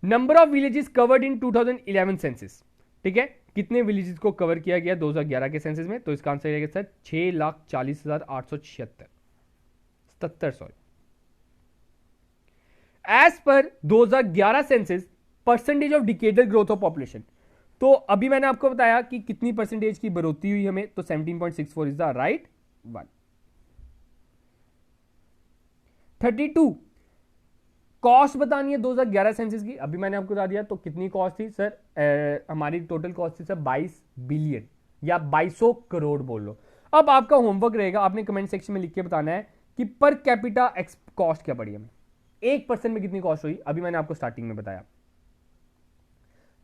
Number of villages covered in 2011 census, ठीक है, कितने विलेजेस को कवर किया गया 2011 के सेंसस में? तो इसका आंसर रहेगा सर 6,40,876, 77 सॉरी। एज पर 2011 census percentage of decadal growth of population, तो अभी मैंने आपको बताया कि कितनी परसेंटेज की बढ़ोतरी हुई हमें, तो 17.64 is the right one. 32 cost बतानी है 2011 सेंसस की, अभी मैंने आपको बता दिया। तो कितनी कॉस्ट थी सर? हमारी टोटल कॉस्ट थी सर 22 बिलियन या 2200 करोड़ बोल लो। अब आपका होमवर्क रहेगा, आपने कमेंट सेक्शन में लिख के बताना है कि पर कैपिटा कॉस्ट क्या पड़ी हमें, 1% में कितनी कॉस्ट हुई। अभी मैंने आपको स्टार्टिंग में बताया।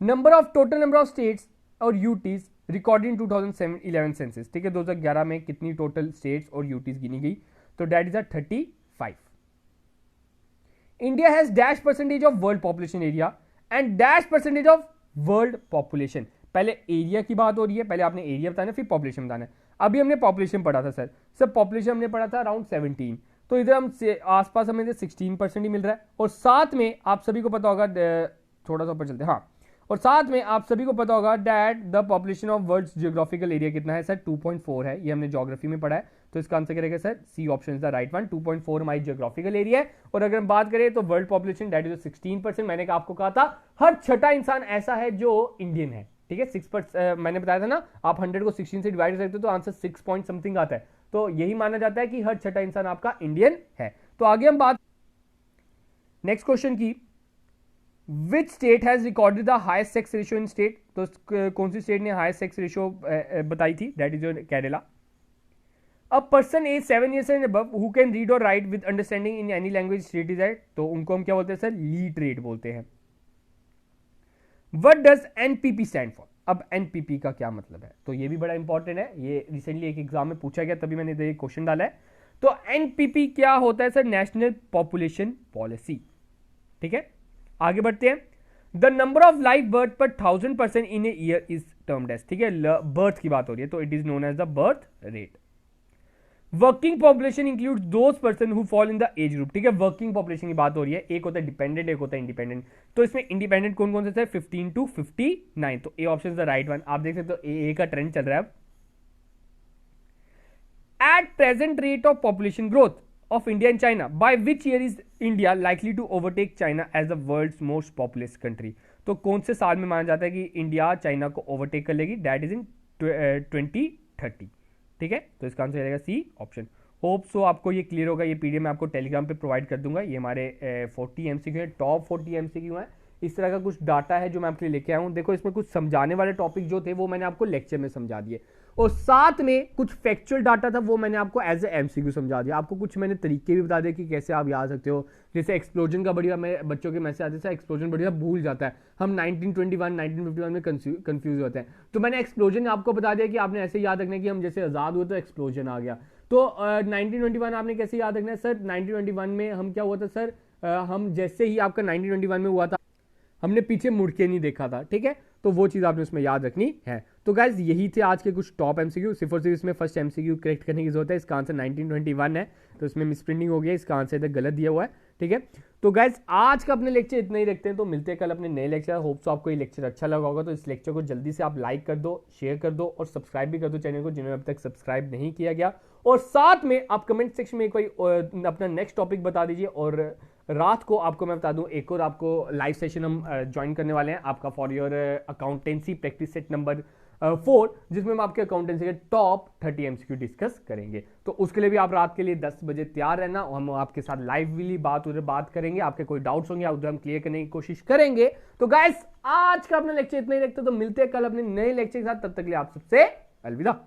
टोटल नंबर ऑफ स्टेट्स और यूटीज रिकॉर्डेड इन 2011 सेंसस, ठीक है, 2011 में कितनी टोटल स्टेट्स और यूटीज गिनी गई? तो that is 35। India has dash percentage of world population area and dash percentage of world population. पहले एरिया की बात हो रही है, पहले आपने एरिया बताना फिर पॉपुलेशन बताना है। अभी हमने पॉपुलेशन पढ़ा था सर पॉपुलेशन हमने पढ़ा था अराउंड 17, तो इधर हम आसपास हमें 16% ही मिल रहा है। और साथ में आप सभी को पता होगा, थोड़ा सा ऊपर चलते हैं, हाँ, और साथ में आप सभी को पता होगा that the population of world geographical area कितना है सर? 2.4 है, ये हमने ज्योग्राफी में पढ़ा है। तो इसका आंसर क्या रहेगा sir? C option is the right one. 2.4 हमारी जियोग्राफिकल एरिया है। और अगर हम बात करें तो वर्ल्ड पॉपुलेशन दैट इज 16%। मैंने आपको कहा था हर छठा इंसान ऐसा है जो इंडियन है, ठीक है, 6%। मैंने बताया था ना, आप 100 को 16 से डिवाइड कर सकते हो तो आंसर 6 पॉइंट समथिंग आता है। तो यही माना जाता है कि हर छठा इंसान आपका इंडियन है। तो आगे हम बात नेक्स्ट क्वेश्चन की, which state has recorded the highest sex ratio in state? तो कौन सी स्टेट ने हाईएस्ट सेक्स रेशियो बताई थी? That is Kerala. A person age 7 years and above who can read और write with understanding in any language state is that, तो उनको हम क्या बोलते हैं सर? लिटरेट बोलते हैं। What does NPP stand for? अब एनपीपी का क्या मतलब है? तो ये भी बड़ा इंपॉर्टेंट है, ये रिसेंटली एक एग्जाम में पूछा गया, तभी मैंने ये क्वेश्चन डाला है। तो एनपीपी क्या होता है सर? National population policy. ठीक है, आगे बढ़ते हैं। The number of live birth per 1000% in a year is termed as, ठीक है, बर्थ की बात हो रही है, तो it is known as the birth rate. Working population include those person who fall in the age group, ठीक है, वर्किंग पॉपुलेशन की बात हो रही है। एक होता है डिपेंडेंट, एक होता है इंडिपेंडेंट। तो इसमें इंडिपेंडेंट कौन कौन से? 15 to 59, तो A option is the right one. आप देख सकते हो ए का ट्रेंड चल रहा है अब। At present rate of population growth, of India and China, by which year is India likely to overtake China as the world's most populous country. तो कौन से साल में माना जाता है कि इंडिया चाइना को ओवरटेक कर लेगी? That is in 2030। ठीक है, तो इसका आंसर रहेगा सी ऑप्शन। होप सो आपको ये क्लियर होगा। ये पीडीएफ मैं आपको टेलीग्राम पे प्रोवाइड कर दूंगा। ये हमारे 40 एमसीक्यू है, टॉप 40 एमसीक्यू है। इस तरह का कुछ डाटा है जो मैं आपके लिए लेके आया हूँ। देखो इसमें कुछ समझाने वाले टॉपिक जो थे वो मैंने आपको लेक्चर में समझा दिए, और साथ में कुछ फैक्चुअल डाटा था वो मैंने आपको एज ए एमसीक्यू समझा दिया। आपको कुछ मैंने तरीके भी बता दिए कि कैसे आप याद सकते हो। जैसे एक्सप्लोजन का बढ़िया, मैं बच्चों के मैसेज आते थे एक्सप्लोजन बढ़िया भूल जाता है, हम 1921 1951 में कंफ्यूज होते हैं। तो मैंने एक्सप्लोजन आपको बता दिया कि आपने ऐसे याद रखना है कि हम जैसे आज़ाद हुए तो एक्सप्लोजन आ गया। तो 1921 आपने कैसे याद रखना है सर? 1921 में हम क्या हुआ था सर? हम जैसे ही आपका 1921 में हुआ था हमने पीछे मुड़ के नहीं देखा था। ठीक है, तो वो चीज़ आपने उसमें याद रखनी है। तो गाइज यही थे आज के कुछ टॉप एमसीक्यू। सिर्फ और सिर्फ इसमें फर्स्ट एमसीक्यू करेक्ट करने की जरूरत है। इसका आंसर 1921 है, तो इसमें मिसप्रिंटिंग हो गया, इसका आंसर इधर गलत दिया हुआ है। ठीक है, तो गाइज आज का अपने लेक्चर इतना ही रखते हैं, तो मिलते हैं कल अपने नए लेक्चर। होप सो आपको ये लेक्चर अच्छा लगा होगा। तो इस लेक्चर को जल्दी से आप लाइक कर दो, शेयर कर दो और सब्सक्राइब भी कर दो चैनल को, जिन्होंने अब तक सब्सक्राइब नहीं किया गया। और साथ में आप कमेंट सेक्शन में एक बार अपना नेक्स्ट टॉपिक बता दीजिए। और रात को आपको मैं बता दूं एक और आपको लाइव सेशन हम ज्वाइन करने वाले हैं आपका for your accountancy practice set number 4, जिसमें हम आपके अकाउंटेंसी के टॉप 30 एमसीक्यू डिस्कस करेंगे। तो उसके लिए भी आप रात के लिए 10 बजे तैयार रहना, हम आपके साथ लाइवली बात करेंगे। आपके कोई डाउट्स होंगे उधर हम क्लियर करने की कोशिश करेंगे। तो गाइस आज का अपना लेक्चर इतना ही रखते, तो मिलते हैं कल अपने नए लेक्चर के साथ। तब तक के लिए आप सबसे अलविदा।